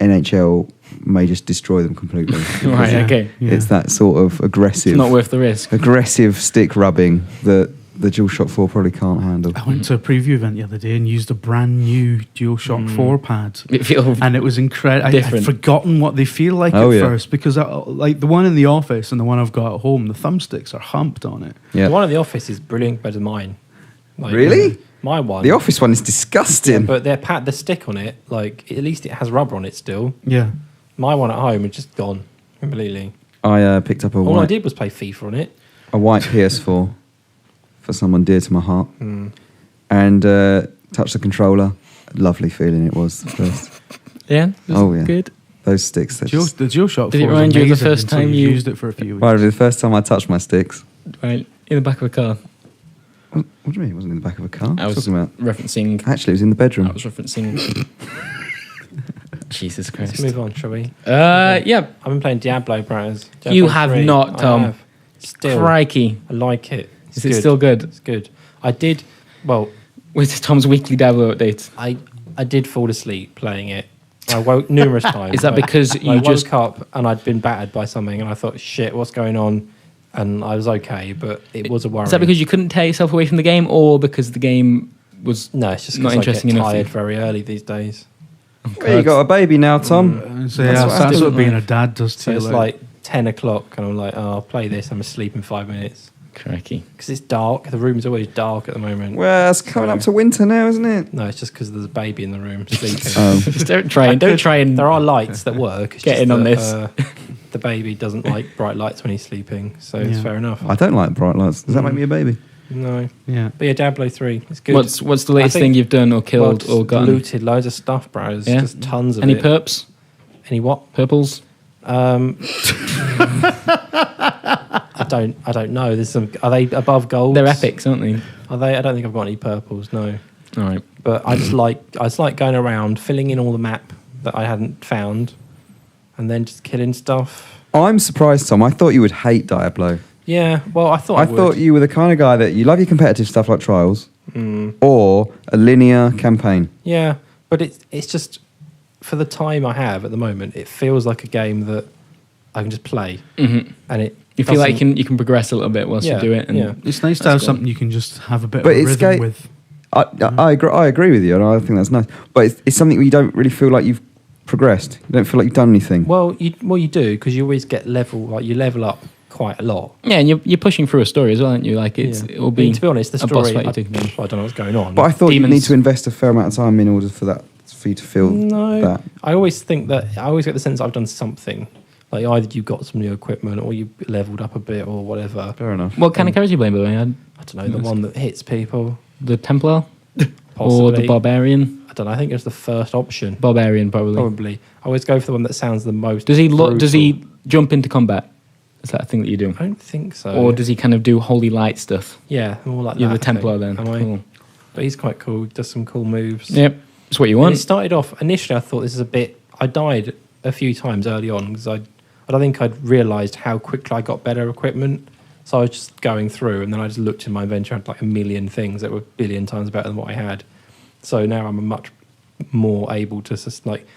NHL may just destroy them completely. Right, okay. Yeah. It's that sort of aggressive, It's not worth the risk. aggressive stick rubbing that the DualShock 4 probably can't handle. I went to a preview event the other day and used a brand new DualShock 4 pad. It feels And it was incredible. I'd different. forgotten what they feel like Oh, at yeah. first because like the one in the office and the one I've got at home, the thumbsticks are humped on it. Yeah. The one in the office is brilliant, better than mine. Like, Really? My one. The Office one is disgusting. But the stick on it, like at least it has rubber on it still. Yeah. My one at home is just gone completely. I picked up All I did was play FIFA on it. a white PS4 for someone dear to my heart, and touched the controller. Lovely feeling it was. First. Yeah? It was Oh, yeah. good. Those sticks. The DualShock 4 Did it was remind you of the amazing first until time you you- used it for a few weeks? Right, the first time I touched my sticks. Right, in the back of a car. What do you mean? It wasn't in the back of a car? I was Talking about? referencing... Actually, it was in the bedroom. I was referencing... Jesus Let's Christ. move on, shall we? Yeah. I've been playing Diablo, Brothers. You have not, Tom. Still, Crikey. I like it. It's Is it good. still good? It's good. I did. Well, With Tom's weekly Diablo update. I did fall asleep playing it I woke numerous times. Is that because I you just woke up and I'd been battered by something, and I thought, shit, what's going on? And I was okay, but it was a worry. Is that because you couldn't tear yourself away from the game, or because the game was No, it's just not because interesting I get enough? tired very early these days. Well, you got a baby now, Tom. So yeah, what that's I what do. being a dad does to So you. it's like 10 o'clock, and I'm like, oh, I'll play this. I'm asleep in 5 minutes. Cracky. Because it's dark. The room's always dark at the moment. Well, it's coming up to winter now, isn't it? No, it's just because there's a baby in the room sleeping. Just don't try and There are lights that work. It's Get just in on that, this. The baby doesn't like bright lights when he's sleeping, so it's Yeah. fair enough. I don't like bright lights. Does that make me a baby? No. Yeah. But yeah, Diablo 3, it's good. What's the latest I think- thing you've done or killed just or gotten? looted loads of stuff, bro. There's Yeah? just tons of Any it. perps? Any what? Purples? I don't know. There's some. Are they above gold? They're epics, aren't they? Are they? I don't think I've got any purples. No. All right. But I just like going around, filling in all the map that I hadn't found, and then just killing stuff. I'm surprised, Tom. I thought you would hate Diablo. Yeah. Well, I thought I would. thought you were the kind of guy that you love your competitive stuff like Trials Mm. or a linear campaign. Yeah, but it's just for the time I have at the moment, it feels like a game that I can just play, Mm-hmm. and it. You feel like doesn't- you can progress a little bit whilst you do it. And yeah. It's nice to That's have cool. something you can just have a bit But of a it's rhythm with. I agree with you, and I think that's nice. But it's something where you don't really feel like you've progressed. You don't feel like you've done anything. Well, you do because you always get you level up quite a lot. Yeah, and you're pushing through a story as well, aren't you? Like it will I be. mean, to be honest, the a boss story. fight you're taking on. I don't know what's going on. But I thought Demons. you'd need to invest a fair amount of time in order for you to feel No, that. I always think that I always get the sense I've done something. Like either you got some new equipment or you leveled up a bit or whatever. Fair enough. What kind of character are you playing, by the way? I don't know, the one that hits people. The Templar Possibly. or the Barbarian? I don't know. I think it's the first option. Barbarian, probably. Probably. I always go for the one that sounds the most. Does he brutal. jump into combat? Is that a thing that you do? I don't think so. Or does he kind of do holy light stuff? Yeah, more like You're that. the Templar I then. think. Am I? Cool. But he's quite cool. He does some cool moves. Yep, that's what you And want. it started off initially. I thought this is a bit. I died a few times early on because I don't think I'd realised how quickly I got better equipment. So I was just going through, and then I just looked in my inventory and had like a million things that were a billion times better than what I had. So now I'm much more able to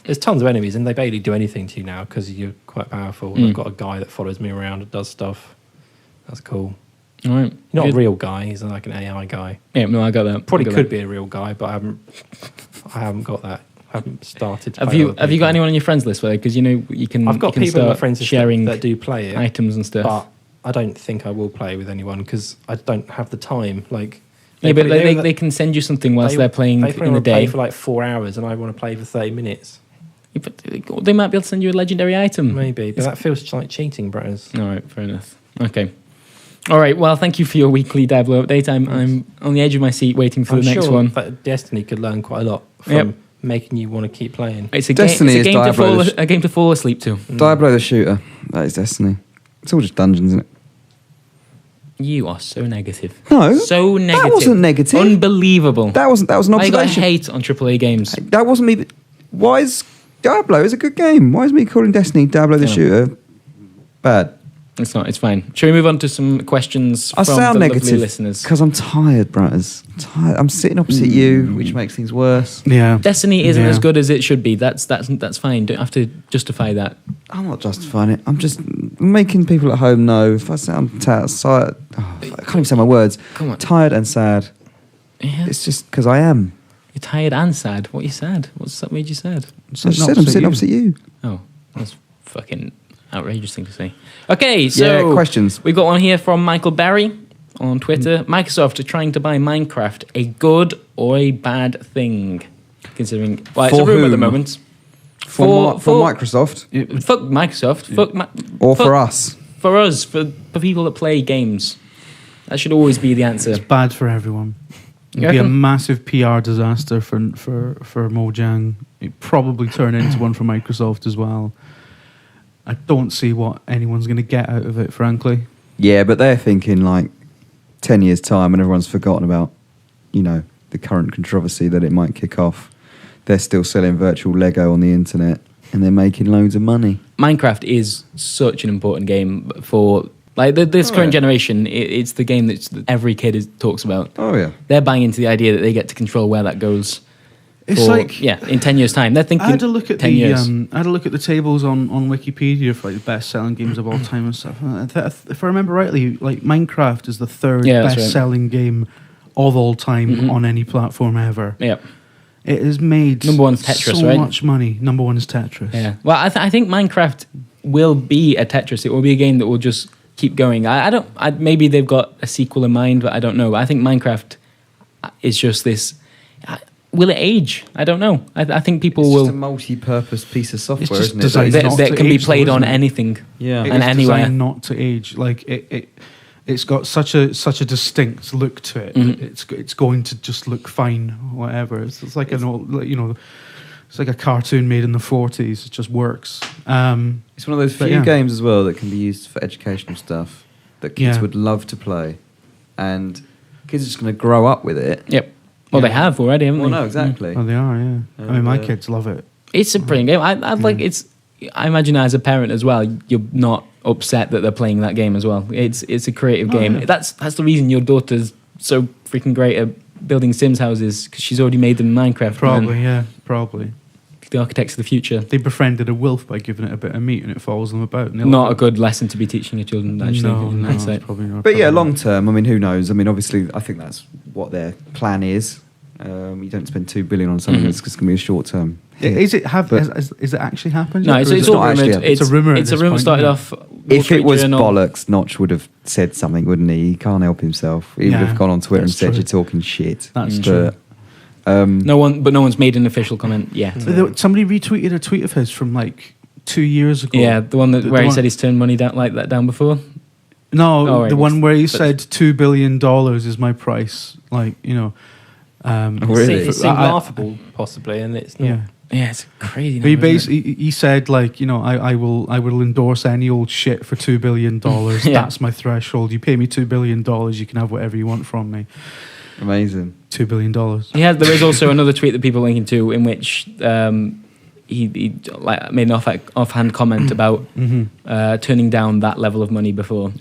there's tons of enemies and they barely do anything to you now because you're quite powerful. I've got a guy that follows me around and does stuff. That's cool. All right. He's not Good. a real guy. He's like an AI guy. Yeah, no, I got that. Probably I got could that. be a real guy, but I haven't got that. I haven't started. To Have play you other have you got people. anyone on your friends list? Because you know you can. I've got you can people in my start friends list sharing that do play it, items and stuff. but I don't think I will play with anyone because I don't have the time. Like, yeah, but they- they can send you something whilst they're playing they in the wanna day. play for like 4 hours, and I want to play for 30 minutes. Yeah, but they might be able to send you a legendary item. Maybe, but that feels like cheating, Bratters. All right, fair enough. Okay. All right. Well, thank you for your weekly Diablo update. I'm on the edge of my seat waiting for I'm the next sure one. that Destiny could learn quite a lot from Yep. making you want to keep playing. It's a Destiny game. is It's a game, to Diablo. a game to fall asleep to. Diablo the shooter. That is Destiny. It's all just dungeons, isn't it? You are so negative. No, So negative. that wasn't negative. Unbelievable. That was an I got observation. hate on AAA games. That wasn't me. Why is Diablo is a good game? Why is me calling Destiny Diablo the Yeah. shooter bad? It's not. It's fine. Shall we move on to some questions I from sound the lovely negative listeners? because I'm tired, Bratters. I'm tired. I'm sitting opposite you, which makes things worse. Yeah. Destiny isn't Yeah. as good as it should be. That's fine. Don't have to justify that. I'm not justifying it. I'm just making people at home know if I sound tired. I can't even say my words. Come on. Tired and sad. Yeah. It's just because I am. You're tired and sad. What you sad? What's that made you sad? I just said I'm sitting opposite you. Oh, that's fucking outrageous thing to say. Okay, so Yeah, questions. We've got one here from Michael Barry on Twitter. Microsoft are trying to buy Minecraft. A good or a bad thing? Considering, well, it's For a rumor at the whom? moment. For Microsoft Fuck Microsoft. Fuck or fuck- for us? For us, for people that play games. That should always be the answer. It's bad for everyone. You It'd be a reckon? massive PR disaster for Mojang. It'd probably turn into one for Microsoft as well. I don't see what anyone's going to get out of it, frankly. Yeah, but they're thinking like 10 years' time and everyone's forgotten about, the current controversy that it might kick off. They're still selling virtual Lego on the internet and they're making loads of money. Minecraft is such an important game for this current yeah. generation. It's the game that every kid talks about. Oh, yeah. They're buying into the idea that they get to control where that goes. It's like in 10 years' time. They're thinking I had to look at 10 the years. I had to look at the tables on Wikipedia for like the best-selling games of all time and stuff. If I remember rightly, like Minecraft is the third that's best-selling game of all time on any platform ever. Yeah. It has made Number one's Tetris, so right? much money. Number one is Tetris. Yeah. Well, I think Minecraft will be a Tetris. It will be a game that will just keep going. Maybe they've got a sequel in mind, but I don't know. I think Minecraft is just this. Will it age? I don't know. I think people will. It's just a multi-purpose piece of software, just isn't it? designed That can be played on anything. Yeah. It and is anywhere. designed not to age. Like it's got such a distinct look to it. It's going to just look fine, whatever. It's like an old, it's like a cartoon made in the 40s. It just works. It's one of those few games as well that can be used for educational stuff that kids would love to play, and kids are just going to grow up with it. Yep. Well, they have already, haven't they? Well, no, exactly. Oh, they are. Yeah. I mean, my kids love it. It's a brilliant game. I like it's. I imagine as a parent as well, you're not upset that they're playing that game as well. It's a creative game. Yeah. That's the reason your daughter's so freaking great at building Sims houses, because she's already made them in Minecraft. Probably. The architects of the future. They befriended a wolf by giving it a bit of meat and it follows them about. And Not a good lesson to be teaching your children, actually. No, in hindsight. it's probably not. But yeah, long term, I mean, who knows? I mean, obviously, I think that's what their plan is. You don't spend $2 billion on something that's going to be a short term. Is it actually happened? No, yet, it's or is all it not rumored. actually? It's a rumor. It's a rumor. Started off. If Wall it was Street Journal. bollocks, Notch would have said something, wouldn't he? He can't help himself. He would have gone on Twitter and that's said, true. "You're talking shit." That's But, true. No one's made an official comment yet. Somebody retweeted a tweet of his from like 2 years ago. Yeah, the one where he one- said he's turned money down like that down before. No, Oh, right, the one where he but- said $2 billion is my price. Like, Really? It seemed laughable, possibly, and it's not. yeah. Yeah, it's crazy. But he basically he said like, I will endorse any old shit for $2 billion. Yeah. That's my threshold. You pay me $2 billion, you can have whatever you want from me. Amazing. $2 billion. Yeah, there is also another tweet that people are linking to in which he like made an offhand comment about turning down that level of money before,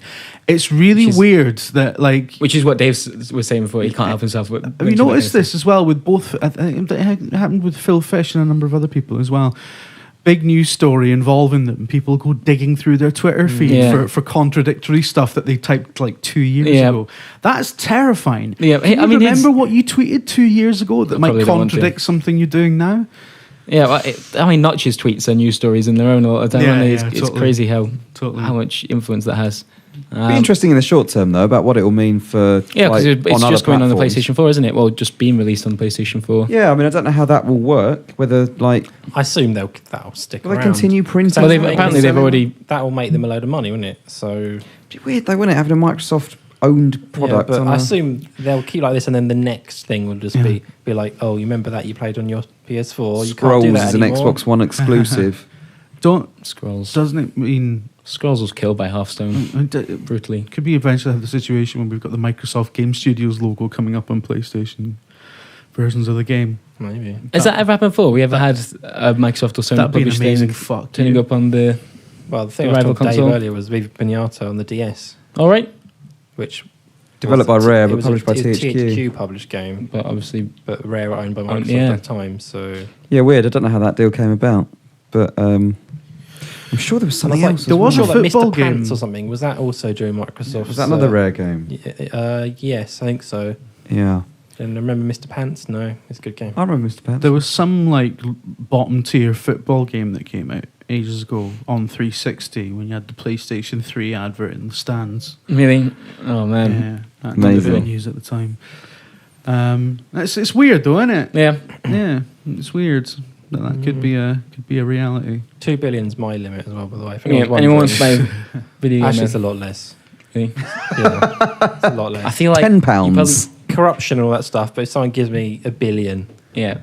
It's really Which is- weird that like. which is what Dave was saying before. He can't help himself. Have you noticed this as well with both? I think it happened with Phil Fish and a number of other people as well. Big news story involving them. People go digging through their Twitter feed Yeah. for contradictory stuff that they typed like 2 years Yeah. ago. That's terrifying. Yeah, Can I you mean, it's- remember what you tweeted 2 years ago that I might probably don't want to. contradict something you're doing now? Yeah, well, Notch's tweets are news stories in their own a lot of the time. Yeah, aren't they? yeah, It's totally. crazy how Totally. much influence that has. Be interesting in the short term though about what it will mean for Yeah, because like, it's on just other going on the platforms. PlayStation 4, isn't it? Well, just being released on the PlayStation 4. Yeah, I mean, I don't know how that will work. Whether like I assume that'll stick will they around. continue printing. Well, it? apparently they've already. That will make them a load of money, wouldn't it? So It'd be weird though, wouldn't it? Having a Microsoft owned product. Yeah, but on I a- assume they'll keep like this, and then the next thing will just be like, oh, you remember that you played on your PS4? You can't Scrolls do that is an anymore. Xbox One exclusive. Scrolls. Doesn't it mean Scrolls was killed by Hearthstone it brutally. could be eventually have the situation when we've got the Microsoft Game Studios logo coming up on PlayStation versions of the game? Maybe. Has that ever happened before? We ever had a Microsoft or Sony That'd be an published amazing thing fuck. turning you. up on the. Well, the thing The I was rival told Dave console? earlier was Viva Pinata on the DS, All right, which Developed by was- Rare, it but was published by a THQ. THQ published game, but obviously, but Rare were owned by Microsoft yeah. at the time. So Yeah, weird. I don't know how that deal came about, but I'm sure there was something And I else. there was sure a that football Mr. Pants game. or something. Was that also during Microsoft? Was that another Rare game? Yes, I think so. Yeah, And remember Mr. Pants? No, it's a good game. I remember Mr. Pants. There was some like bottom tier football game that came out ages ago on 360 when you had the PlayStation 3 advert in the stands. really, oh man, Yeah, that Amazing. did news at the time. It's weird though, isn't it? yeah. Yeah, it's weird. That could be a reality. 2 billion's my limit as well, by the way. If Yeah, anyone's anyone wants to wondering. play video Actually, game? it's a lot less. Really? Yeah, it's a lot I less. feel like £10. you probably- Corruption and all that stuff, but if someone gives me $1 billion, Yeah,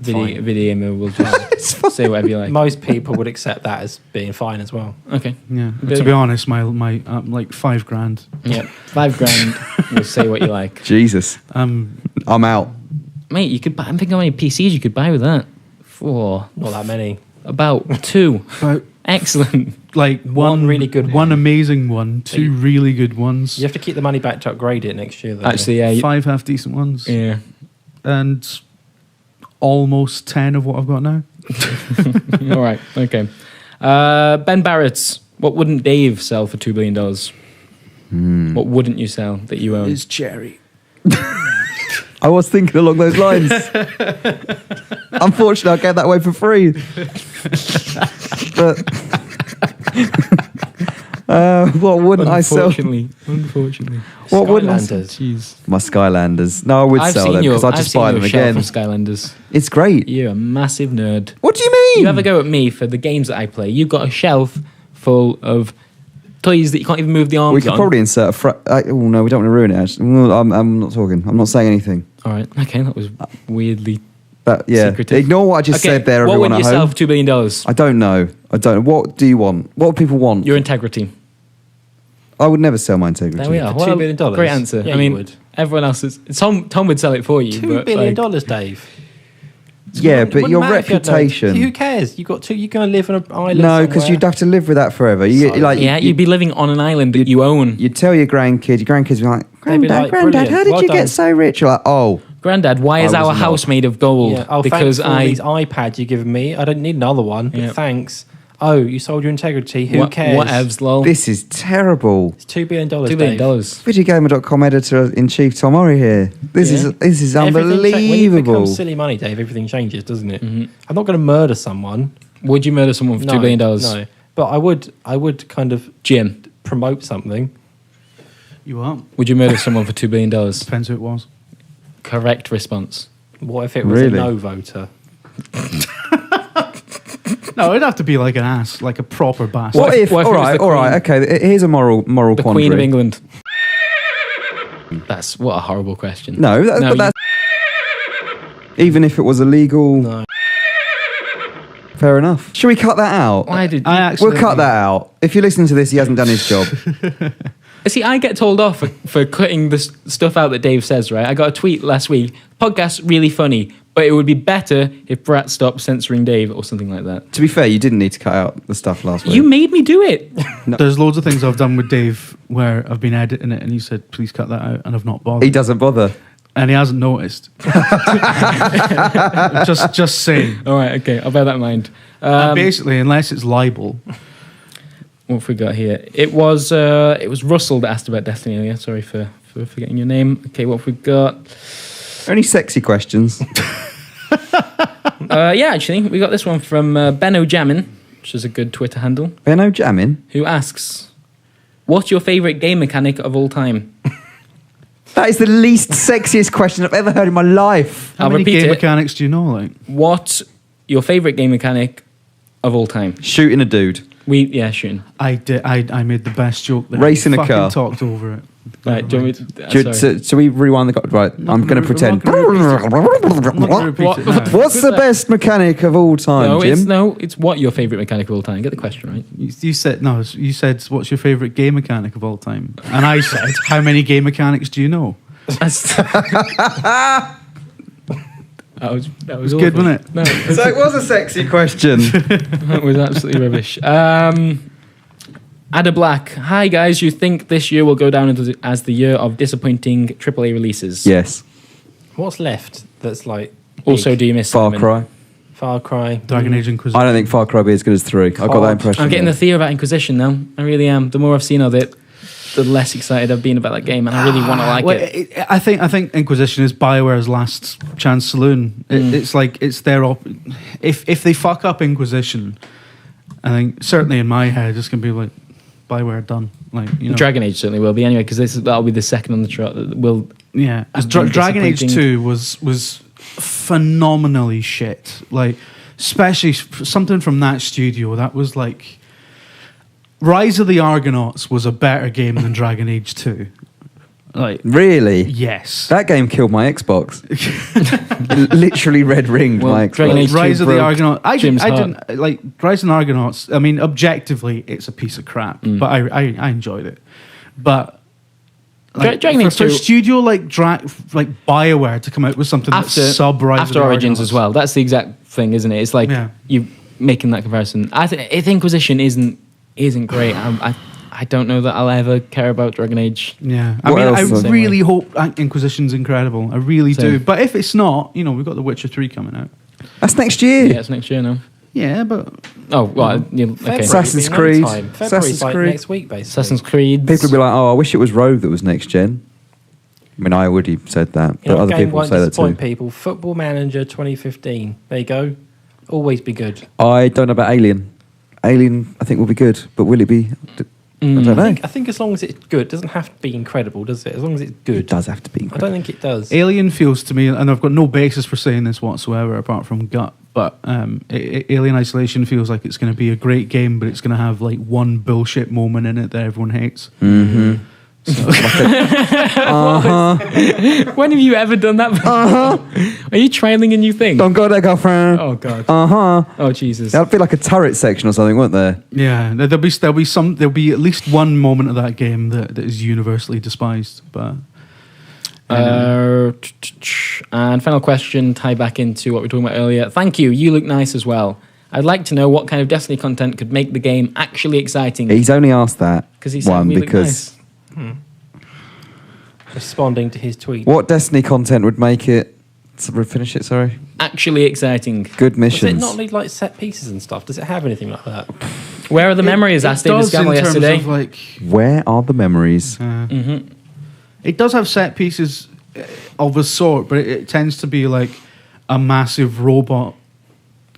Fine. video gamer will just say whatever you like. most people would accept that as being fine as well. Okay, Yeah. Billion. To be honest, my like $5,000. yeah, $5,000. You'll say what you like, Jesus, I'm out. mate. You could buy. I'm thinking how many PCs you could buy with that. For Not that many. about 2. But Excellent. like one really good one amazing one, 2 really good ones, You have to keep the money back to upgrade it next year, though. Actually, yeah, 5 half decent ones, yeah. and almost 10 of what I've got now. All right, okay. Ben Barrett's, what wouldn't Dave sell for $2 billion? What wouldn't you sell that you own? It's Cherry. I was thinking along those lines. Unfortunately, I gave that away for free. But what wouldn't I sell? Unfortunately. What wouldn't I Skylanders. Jeez. My Skylanders. No, I would sell them because I'd just buy them again. Of Skylanders. It's great. You're a massitive nerd. What do you mean? You have a go at me for the games that I play. You've got a shelf full of toys that you can't even move the arms We could on. probably insert a oh no, we don't want to ruin it. Actually. I'm not talking. I'm not saying anything. All right. Okay, that was weirdly But yeah, secretive. ignore what I just said there. What Everyone would you at sell home. for $2 billion? I don't know. What do you want? What do people want? Your integrity. I would never sell my integrity. There we are. $2 billion? Great answer. Yeah, I mean, you would. everyone else is. Tom would sell it for you. $2 but, billion, like, Dave. Yeah, It but wouldn't your matter if you had no- reputation. who cares? You got two. You go and live on an island. No, because somewhere. you'd have to live with that forever. You, So- like, yeah, you'd be living on an island that you'd- you own. You'd tell your grandkids would be like, They'd be like, Granddad, how "Brilliant, did well you done." get so rich? You're like, oh, Granddad, why is I our was not. house made of gold? Yeah. Oh, because thanks for all these iPads you've given me. I don't need another one. But Yeah. thanks. Oh, you sold your integrity. Who cares? Whatevs, lol. this is terrible. It's $2 billion. $2 billion. VideoGamer.com editor-in-chief Tom Ori here. This is unbelievable. When you become silly money, Dave, everything changes, doesn't it? Mhm. I'm not going to murder someone. Would you murder someone for $2 billion? No, but I would kind of Jim, promote something. You won't. would you murder someone for $2 billion? Depends who it was. Correct response. What if it was Really? a no voter? No, it'd have to be like an ass, like a proper bastard. What if? what if it All was right, the all right. Queen? Okay, here's a moral The quandary. Queen of England. That's what a horrible question. No, but you- that's even if it was illegal. No. Fair enough. Should we cut that out? Why did I you, actually We'll cut that out. If you're listening to this, he hasn't done his job. see? I get told off for cutting the stuff out that Dave says. Right? I got a tweet last week. Podcast really funny, but it would be better if Brat stopped censoring Dave or something like that. To be fair, you didn't need to cut out the stuff last week. You made me do it. There's loads of things I've done with Dave where I've been editing it and he said, please cut that out, and I've not bothered. He doesn't bother. And he hasn't noticed. just saying. All right. Okay. I'll bear that in mind. And basically, unless it's libel, What have we got here? It was Russell that asked about Destiny earlier. Sorry for forgetting your name. Okay, what have we got? Any sexy questions? Yeah, actually, we got this one from Benno Jammin, which is a good Twitter handle, Benno jamming. who asks, "What's your favorite game mechanic of all time?" That is the least sexiest question I've ever heard in my life. how I'll many repeat game it. mechanics do you know? Like, What's your favorite game mechanic of all time? Shooting a dude. Shooting. I made the best joke there. Racing a Fucking car. talked over it. Right, do you want me to, So we rewind the... Right, I'm going to pretend. I'm not gonna repeat it now. What's the best mechanic of all time, Jim? It's what your favorite mechanic of all time. Get the question right. You said no. You said what's your favorite game mechanic of all time, and I said how many game mechanics do you know? That was It's good, awful. wasn't it? No, So it was a sexy question. that was absolutely rubbish. Ada Black. Hi guys, you think this year will go down as the year of disappointing AAA releases? Yes. What's left? That's like Also, big? do you miss Far Simon? Cry. Far Cry, Dragon Age Inquisition. I don't think Far Cry will be as good as 3. I got that COD. impression. I'm getting the yeah. theory about Inquisition now. I really am. The more I've seen of it, the less excited I've been about that game, and I really want to like Well, it. I think Inquisition is BioWare's last chance saloon. It's like it's their if they fuck up Inquisition, I think certainly in my head it's gonna be like BioWare done. Like Dragon Age certainly will be anyway, because that'll be the second on the trot that will. yeah. 'Cause I've been Dragon Age disappointing. 2 was phenomenally shit. Like especially something from that studio that was like. Rise of the Argonauts was a better game than Dragon Age 2. Like, Really? yes. That game killed my Xbox. Literally red ringed Well, my Dragon Xbox. Age 2 Rise of the broke Argonauts. I Jim's didn't like Rise of the Argonauts. I mean, objectively, it's a piece of crap, but I enjoyed it. But like, Dragon Age for 2 studio like BioWare to come out with something that's sub Rise of after the Origins Argonauts. as well. That's the exact thing, isn't it? It's like Yeah. you making that comparison. I think Inquisition isn't great. I don't know that I'll ever care about Dragon Age. Yeah, What I else? really hope Inquisition's incredible. I really Same. do. But if it's not, we've got The Witcher 3 coming out. That's next year. Yeah, it's next year now. Yeah, but Oh, well, okay. Assassin's February, Creed. February's Assassin's like Creed. next week, basically. Assassin's Creed. People will be like, "Oh, I wish it was Rogue that was next gen." I mean, I already said that, but other game people won't say that disappoint too. people. Football Manager 2015. There you go. Always be good. I don't know about Alien. Alien, I think will be good, but will it be? I don't know. I think as long as it's good, it doesn't have to be incredible, does it? As long as it's good. It does have to be. I don't think it does. Alien feels to me, and I've got no basis for saying this whatsoever apart from gut, but Alien Isolation feels like it's going to be a great game, but it's going to have like one bullshit moment in it that everyone hates. Mm-hmm. When have you ever done that? Are you trialing a new thing? Don't go there, girlfriend. Oh, God. Oh, Jesus. That'd be like a turret section or something, wouldn't there? Yeah, there'll be at least one moment of that game that is universally despised. But And final question, tie back into what we were talking about earlier. Thank you. You look nice as well. I'd like to know what kind of Destiny content could make the game actually exciting. He's only asked that Because he said one we look because nice. Responding to his tweet. what Destiny content would make it? Finish it. Sorry. Actually exciting. Good Does missions. it not need like set pieces and stuff? Does it have anything like that? Where are the memories? Asked David does in Scammell terms yesterday. of like Where are the memories? it does have set pieces of a sort, but it tends to be like a massive robot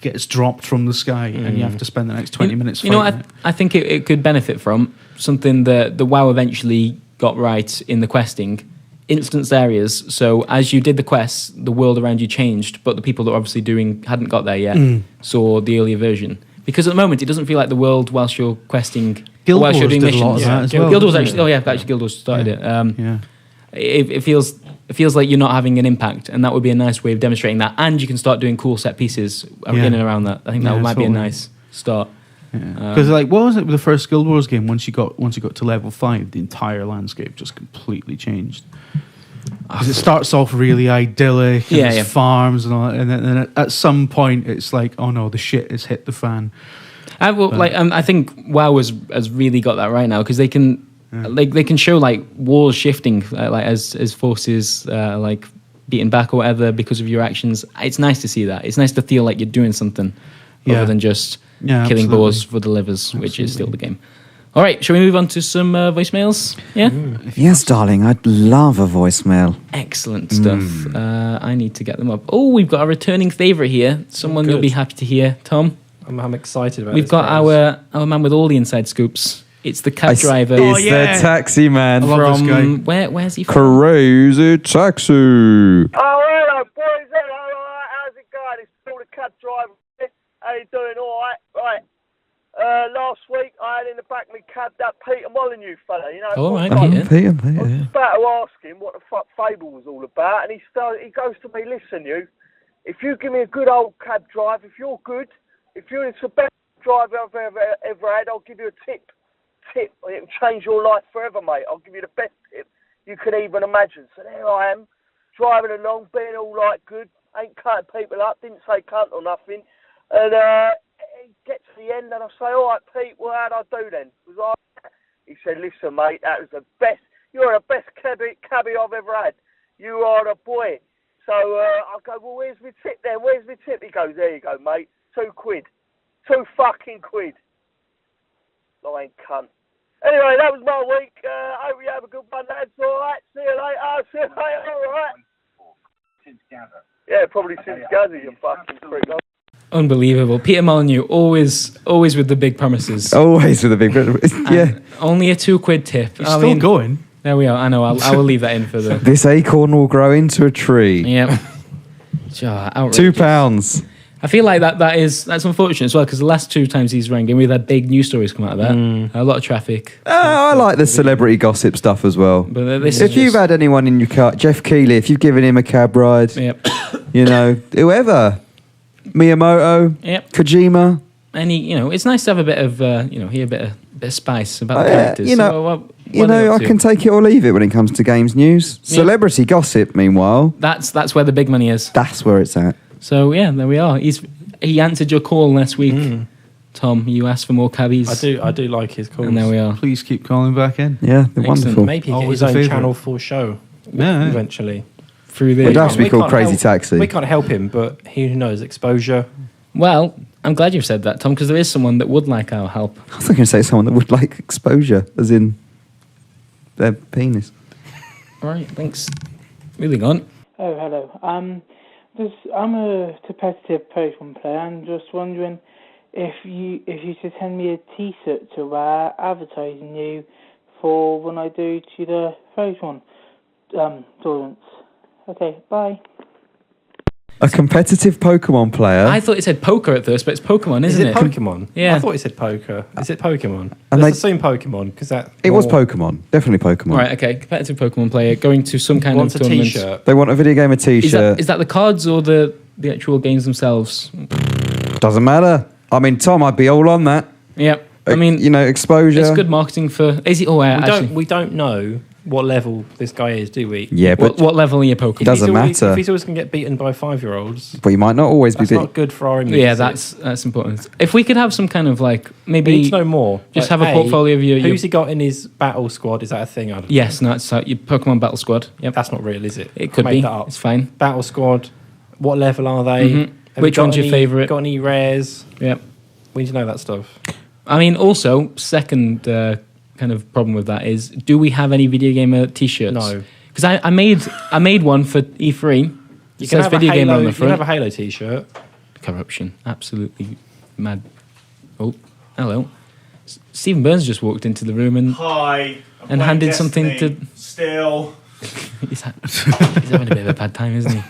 gets dropped from the sky, and you have to spend the next 20 minutes You fighting know what I think it could benefit from? Something that the WoW eventually got right in the questing. Instance areas. So as you did the quests, the world around you changed, but the people that were obviously hadn't got there yet saw the earlier version. Because at the moment, it doesn't feel like the world whilst you're questing, Guild whilst you're Wars doing did a lot of missions. that as well, Guild Wars didn't actually. it? Oh yeah, actually, Guild Wars started it. Yeah. It feels like you're not having an impact, and that would be a nice way of demonstrating that. And you can start doing cool set pieces in and around that. I think that Yeah, might be a totally. nice start. Because like, what was it with the first Guild Wars game? Once you got to level 5, the entire landscape just completely changed. 'Cause it starts off really idyllic, and there's farms and all, and then at some point it's like, oh no, the shit has hit the fan. I think WoW has really got that right now because they can they can show like wars shifting like as forces like beaten back or whatever because of your actions. It's nice to see that. It's nice to feel like you're doing something other than just killing boars for the livers, which is still the game. All right, shall we move on to some voicemails? Yeah? Yes, darling, I'd love a voicemail. Excellent stuff. I need to get them up. Oh, we've got a returning favourite here. Someone you'll be happy to hear. Tom? I'm excited about We've got our man with all the inside scoops. It's the cab driver. It's the taxi man. I love this guy. Where's he from? Crazy taxi. Oh, hello, boys. Hello, all right. How's it going? It's Paul the cab driver. How you doing? All right. Right. Last week, I had in the back of my cab that Peter Molyneux fella, you know. All right, Peter. I was about to ask him what the fuck Fable was all about, and he goes to me, listen, you, if you give me a good old cab drive, if you're good, if you're the best driver I've ever had, I'll give you a tip. It'll change your life forever, mate. I'll give you the best tip you could even imagine. So there I am, driving along, being all like good, ain't cutting people up, didn't say cunt or nothing, and he gets to the end and I say, all right, Pete, well, how'd I do then? He said, listen, mate, that was the best, you're the best cabbie I've ever had. You are the boy. So I go, well, where's my tip then? Where's my tip? He goes, there you go, mate, £2. £2 fucking quid. Lying cunt. Anyway, that was my week. Hope you have a good one, lads. All right, see you later. All right. Since Gather. Yeah, probably since Gather, you fucking prick. Unbelievable. Peter Molyneux, always with the big promises. Always with a big... Yeah. Only a £2 tip. He's still going. There we are. I know. I will leave that in for the... This acorn will grow into a tree. Yep. £2. I feel like that's unfortunate as well because the last 2 times he's rang in, we've had big news stories come out of that. A lot of traffic. I like the celebrity gossip stuff as well. But this If you've had anyone in your car, Jeff Keighley, if you've given him a cab ride, Yep. you know, whoever, Miyamoto, Yep. Kojima. It's nice to have a bit of, hear a bit of spice about the characters. You know, So what are they I up to? can take it or leave it when it comes to games news. Celebrity gossip, meanwhile, That's where the big money is. that's where it's at. So yeah, there we are. He answered your call last week Tom, you asked for more cabbies. I do like his calls. And there we are. Please keep calling back in. Yeah, they're Excellent. wonderful. Maybe he'll get Always his a own favourite. Channel 4 show Yeah. eventually. Through It'd the... have to be We called can't Crazy help- Taxi. We can't help him, but who knows? Exposure. Well, I'm glad you've said that, Tom, because there is someone that would like our help. I was going to say someone that would like exposure, as in their penis. All right, thanks. Moving on. Oh, hello. I'm a competitive Pokemon player. I'm just wondering if you could send me a T-shirt to wear advertising you for when I do to the Pokemon tournaments. Okay, bye. A competitive Pokemon player. I thought it said poker at first, but it's Pokemon, isn't it? Pokemon? Yeah. I thought it said poker. Is it Pokemon? And Let's they- assume Pokemon, because that... It was Pokemon. Definitely Pokemon. Right, okay. Competitive Pokemon player going to some kind Wants of a tournament. T-shirt. They want a Video Gamer t-shirt. Is that the cards or the actual games themselves? Doesn't matter. I mean, Tom, I'd be all on that. Yep. I mean, you know, exposure. it's good marketing for... Is it... Oh, actually... We don't know what level this guy is, do we? Yeah, but What level are your Pokemon? It doesn't matter. If he's always going to get beaten by 5-year-olds, But you might not always be that's big. not good for our image. Yeah, is it? that's important. If we could have some kind of like We maybe need to know more. just Like, have a portfolio of your Who's he got in his battle squad? Is that a thing? I don't know. yes, no, it's your Pokemon Battle Squad. Yep, That's not real, is it? it could I be. made that up. It's fine. Battle squad. What level are they? Mhm. Have you Which got one's your any- favourite? Got any rares? Yep. We need to know that stuff. I mean, also second kind of problem with that is, do we have any Video Gamer T-shirts? No. Because I made one for E3. You It can says have a Video Gamer Halo. on the You can have front. a Halo T-shirt. Corruption, absolutely mad. Oh, hello. Stephen Burns just walked into the room and Hi. And handed something to- Still. he's having a bit of a bad time, isn't he?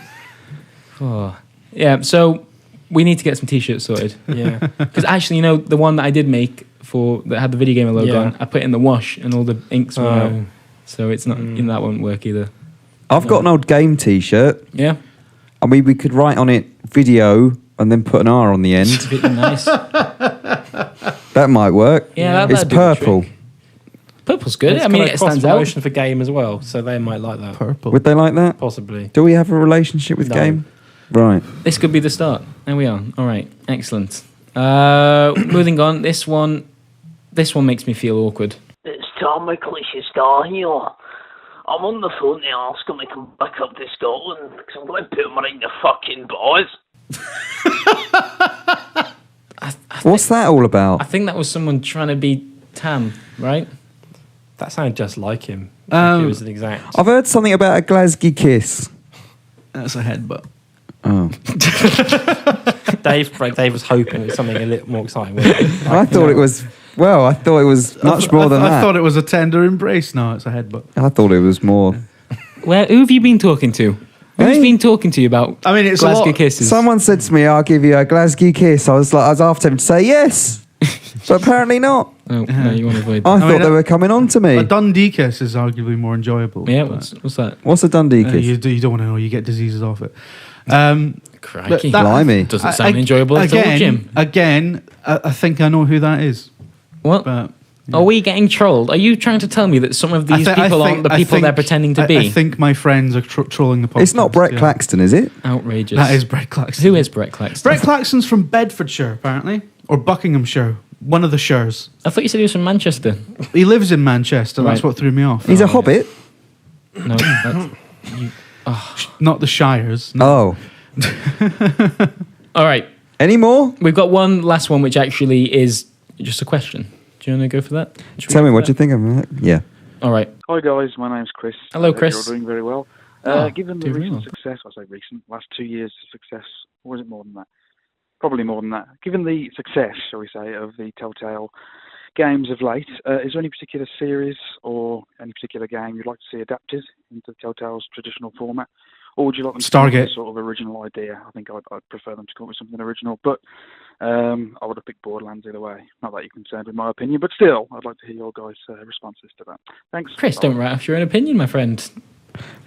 Oh. Yeah, so we need to get some T-shirts sorted. Yeah. Because actually, you know, the one that I did make that had the Video Gamer logo Yeah. on, I put it in the wash and all the inks went Oh. out. So it's not, you know, that won't work either. I've got an old game t-shirt. Yeah, I mean, we could write on it video and then put an R on the end. really nice. That might work. Yeah, It's that'd do the purple. trick. Purple's good. It's I mean, got a it stands out. cross-promotion for game as well, so they might like that. Purple. Would they like that? Possibly. Do we have a relationship with No. game? Right. This could be the start. There we are. All right, excellent. Moving on. This one makes me feel awkward. It's Tom McLeish's star here. I'm on the phone to ask him to come back up to Scotland because I'm going to put him right in the fucking boys. What's that all I about? think that was someone trying to be Tam, right? That sounded just like him. Um, It was an exact. I've heard something about a Glasgow kiss. That's a headbutt. Oh. Dave was hoping it was something a little more exciting. wasn't he? I thought it was. Well, I thought it was much more than I that. thought it was a tender embrace. No, it's a headbutt. I thought it was more. Who have you been talking to? Who's Hey? been talking to you about I mean, it's a Glasgow lot- kisses? Someone said to me, "I'll give you a Glasgow kiss." I was after him to say yes, but apparently not. Oh, no, you want to avoid. I that. thought mean, they were coming on to me. A Dundee kiss is arguably more enjoyable. Yeah, but, what's that? What's a Dundee kiss? you don't want to know. You get diseases off it. Crikey. that- Blimey. Doesn't sound enjoyable at all, Jim. Again, I think I know who that is. What? But Are we getting trolled? Are you trying to tell me that some of these people aren't the people they're pretending to be? I think my friends are trolling the podcast. It's not Brett yeah. Claxton, is it? Outrageous. That is Brett Claxton. Who is Brett Claxton? Brett Claxton's from Bedfordshire, apparently, or Buckinghamshire. One of the shires. I thought you said he was from Manchester. He lives in Manchester. That's Right. what threw me off. He's a hobbit. No, that's... Not the shires. No. Oh, All right. any more? We've got one last one, which actually is just a question. Do you want to go for that? Should we Tell go me for what that? you think of that. Yeah. All right. Hi guys, my name's Chris. Hello, Hope Chris. You're doing very well. Oh, Given the doing recent well. success, I say recent, last 2 years of success, or is it more than that? Probably more than that. Given the success, shall we say, of the Telltale games of late, is there any particular series or any particular game you'd like to see adapted into Telltale's traditional format? Or would you like them to come up with Stargate. a sort of original idea? I think I'd prefer them to come up with something original, but I would have picked Borderlands either way. Not that you're concerned with my opinion, but still, I'd like to hear your guys' responses to that. Thanks. Chris, don't write off your own opinion, my friend.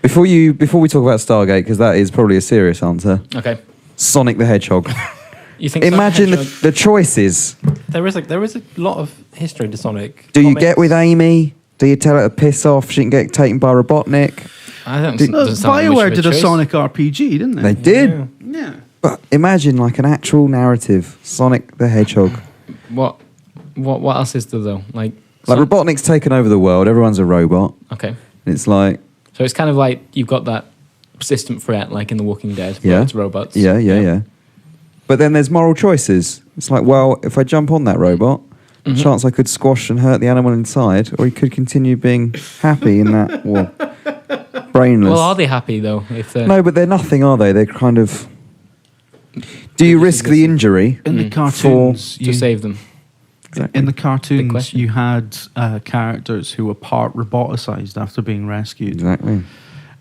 Before we talk about Stargate, because that is probably a serious answer. Okay. Sonic the Hedgehog. You think Imagine Sonic the choices. There is a lot of history to Sonic. Do you Comics. get with Amy? Do you tell her to piss off? She can get taken by Robotnik. I don't Did- doesn't sound like much BioWare of did a choice. Sonic RPG, didn't They they? did. Yeah. But imagine like an actual narrative. Sonic the Hedgehog. What else is there though? Like Robotnik's taken over the world. Everyone's a robot. Okay. It's like So it's kind of like you've got that persistent threat, like in The Walking Dead. Yeah. It's robots. yeah. But then there's moral choices. It's like, well, if I jump on that robot, chance I could squash and hurt the animal inside, or he could continue being happy in that, well, brainless. Well, are they happy though? If they're No, but they're nothing, are they? They're kind of. Do you risk the injury In the cartoons, to save them? in the Big cartoons, question. you had characters who were part roboticized after being rescued, Exactly.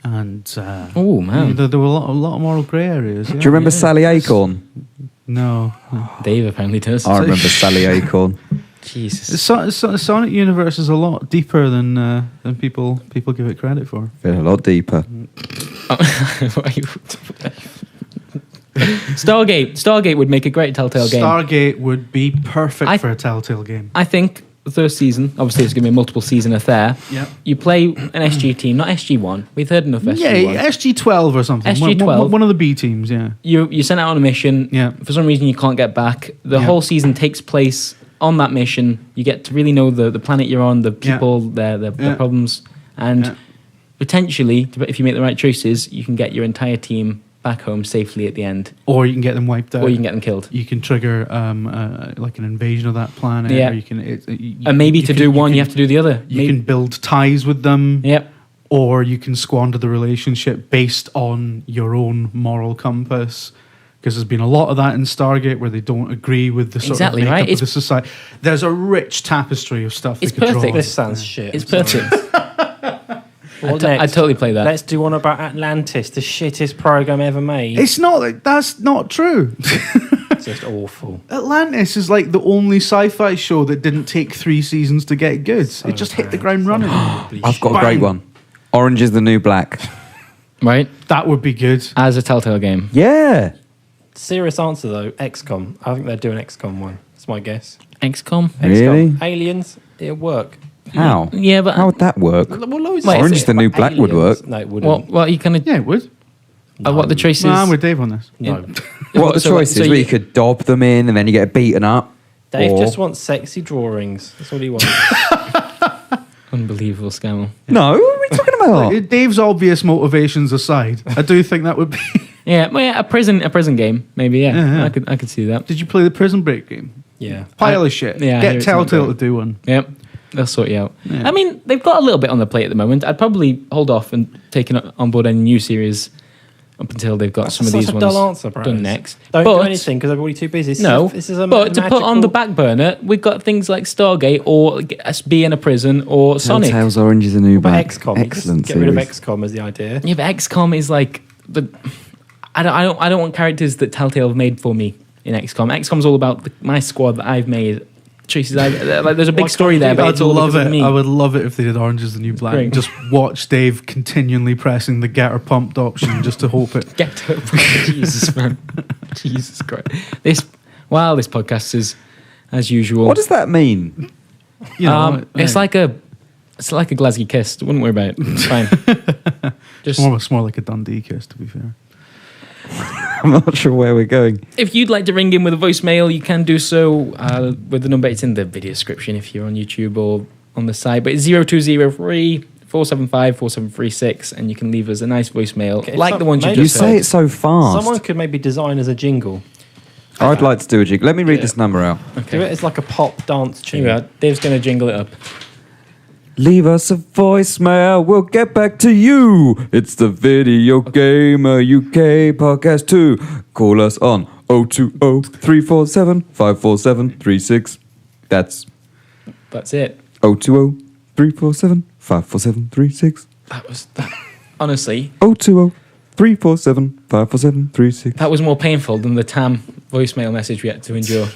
and Oh man, there were a lot of moral grey areas. Do you remember Sally Acorn? No. Dave apparently does. I remember Sally Acorn. Jesus. The Sonic universe is a lot deeper than people give it credit for. A lot deeper. Stargate would make a great Telltale game. Stargate would be perfect for a Telltale game. I think the first season, obviously it's going to be a multiple season affair. Yeah. You play an SG team, not SG1. We've heard enough SG1. Yeah, SG-12 or something. SG-12. One of the B teams, yeah. You sent out on a mission. Yeah. For some reason you can't get back. The whole season takes place on that mission. You get to really know the planet you're on, the people, their problems. And potentially, if you make the right choices, you can get your entire team back home safely at the end. Or you can get them wiped out. Or you can get them killed. You can trigger like an invasion of that planet. Yeah. Or you can, And maybe to do one, you have to do the other. You can build ties with them. Yep. Or you can squander the relationship based on your own moral compass. Because there's been a lot of that in Stargate where they don't agree with the sort of makeup of the society. There's a rich tapestry of stuff. It's they could perfect. draw. This sounds shit. It's perfect. What I'd next? totally play that. Let's do one about Atlantis, the shittest program ever made. It's not. That's not true. It's just awful. Atlantis is like the only sci-fi show that didn't take 3 seasons to get good. It just hit the ground running. I've got a great one. Orange is the New Black. Right? That would be good. As a Telltale game. Yeah. Serious answer though, XCOM. I think they're doing XCOM one. That's my guess. XCOM? Really? XCOM. Aliens, it'll work. How? Yeah, but... How would that work? Well, loads Wait, of Orange it, is the but New Black would aliens- work. No, it wouldn't. Well, you kind of... Yeah, it would. what the choices... No, I'm with Dave on this. No. What are the choices? Where you could dob them in and then you get beaten up? Dave or- just wants sexy drawings. That's all he wants. Unbelievable scam. No, what are we talking about? Like, Dave's obvious motivations aside, I do think that would be. Yeah, well, yeah, a prison game, maybe. Yeah, Yeah. I could see that. Did you play the Prison Break game? Yeah. Pile of shit. yeah, I hear Get it's not Telltale great. to do one. Yep, they'll sort you out. Yeah. I mean, they've got a little bit on their plate at the moment. I'd probably hold off and take on board any new series up until they've got some of these such a ones dull answer, bro. done next. Don't do But- anything because everybody's too busy. This is a but to put on the magical- back burner, we've got things like Stargate or us be in a prison or Sonic. Telltale's Orange is the New But Black. XCOM. Excellent Get rid of series. XCOM as the idea. Yeah, but XCOM is like the. I don't want characters that Telltale have made for me in XCOM. XCOM's all about my squad that I've made. Choices like there's a big story there, but I'd it's all love because of it. me. I would love it if they did Orange is the New Black. Great. Just watch Dave continually pressing the get her pumped option just to hope it. Get to Jesus, man. Jesus Christ. This podcast is as usual. What does that mean? You know, It's like a Glasgow kiss. Wouldn't worry about it. It's fine. Just it's more like a Dundee kiss, to be fair. I'm not sure where we're going. if you'd like to ring in with a voicemail, you can do so with the number. It's in the video description if you're on YouTube or on the site. But it's 0203 475 4736, and you can leave us a nice voicemail Okay, like the ones you maybe- You just say heard. it so fast. Someone could maybe design as a jingle. I'd like to do a jig. Let me read this number out. Do it as like a pop dance Here we tune. are. Dave's going to jingle it up. Leave us a voicemail, we'll get back to you. It's the Video Gamer UK Podcast 2. Call us on 020-347-54736. That's That's it. 020-347-54736. That was that. Honestly, 020-347-54736. that was more painful than the TAM voicemail message we had to endure.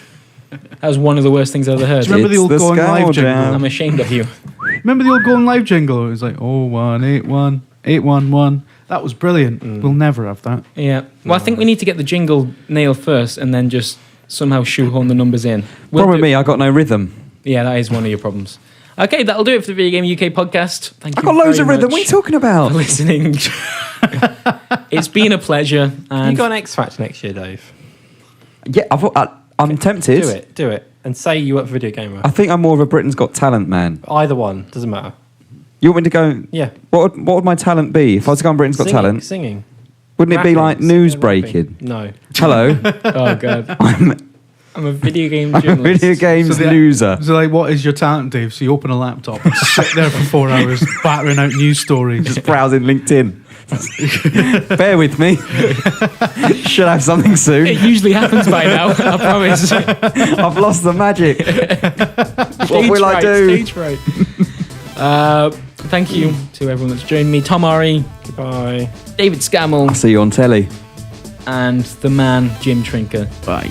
That was one of the worst things I've ever heard. Do you remember the old It's the Going Live Scowl jingle? Jam. I'm ashamed of you. Remember the old Going Live jingle? It was like 0181 811. That was brilliant. We'll never have that. Yeah. Well, I think we need to get the jingle nailed first and then just somehow shoehorn the numbers in. Problem with me, I got no rhythm. Yeah, that is one of your problems. Okay, that'll do it for the Video Game UK podcast. Thank I you got loads very of rhythm. much What are you talking about? for listening. It's been a pleasure. You And got an X Factor next year, Dave. Yeah, I'm tempted. Do it. and say you work for Video Gamer. I think I'm more of a Britain's Got Talent man. Either one, doesn't matter. You want me to go? Yeah. What would my talent be if I was to go on Britain's Got Talent? Singing. Wouldn't it be like Rapping, news singing, rapping. breaking? No. Hello, Oh god, I'm a video game I'm a journalist. video games loser. So, like, what is your talent, Dave? So you open a laptop and sit there for 4 hours battering out news stories. Just browsing LinkedIn. Bear with me. Should have something soon. It usually happens by now. I promise. I've lost the magic. What will I do? Stage fright. Thank you to everyone that's joined me. Tom Ari, Goodbye. David Scammell, I'll see you on telly. and the man Jim Trinker. Bye.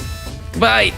Bye.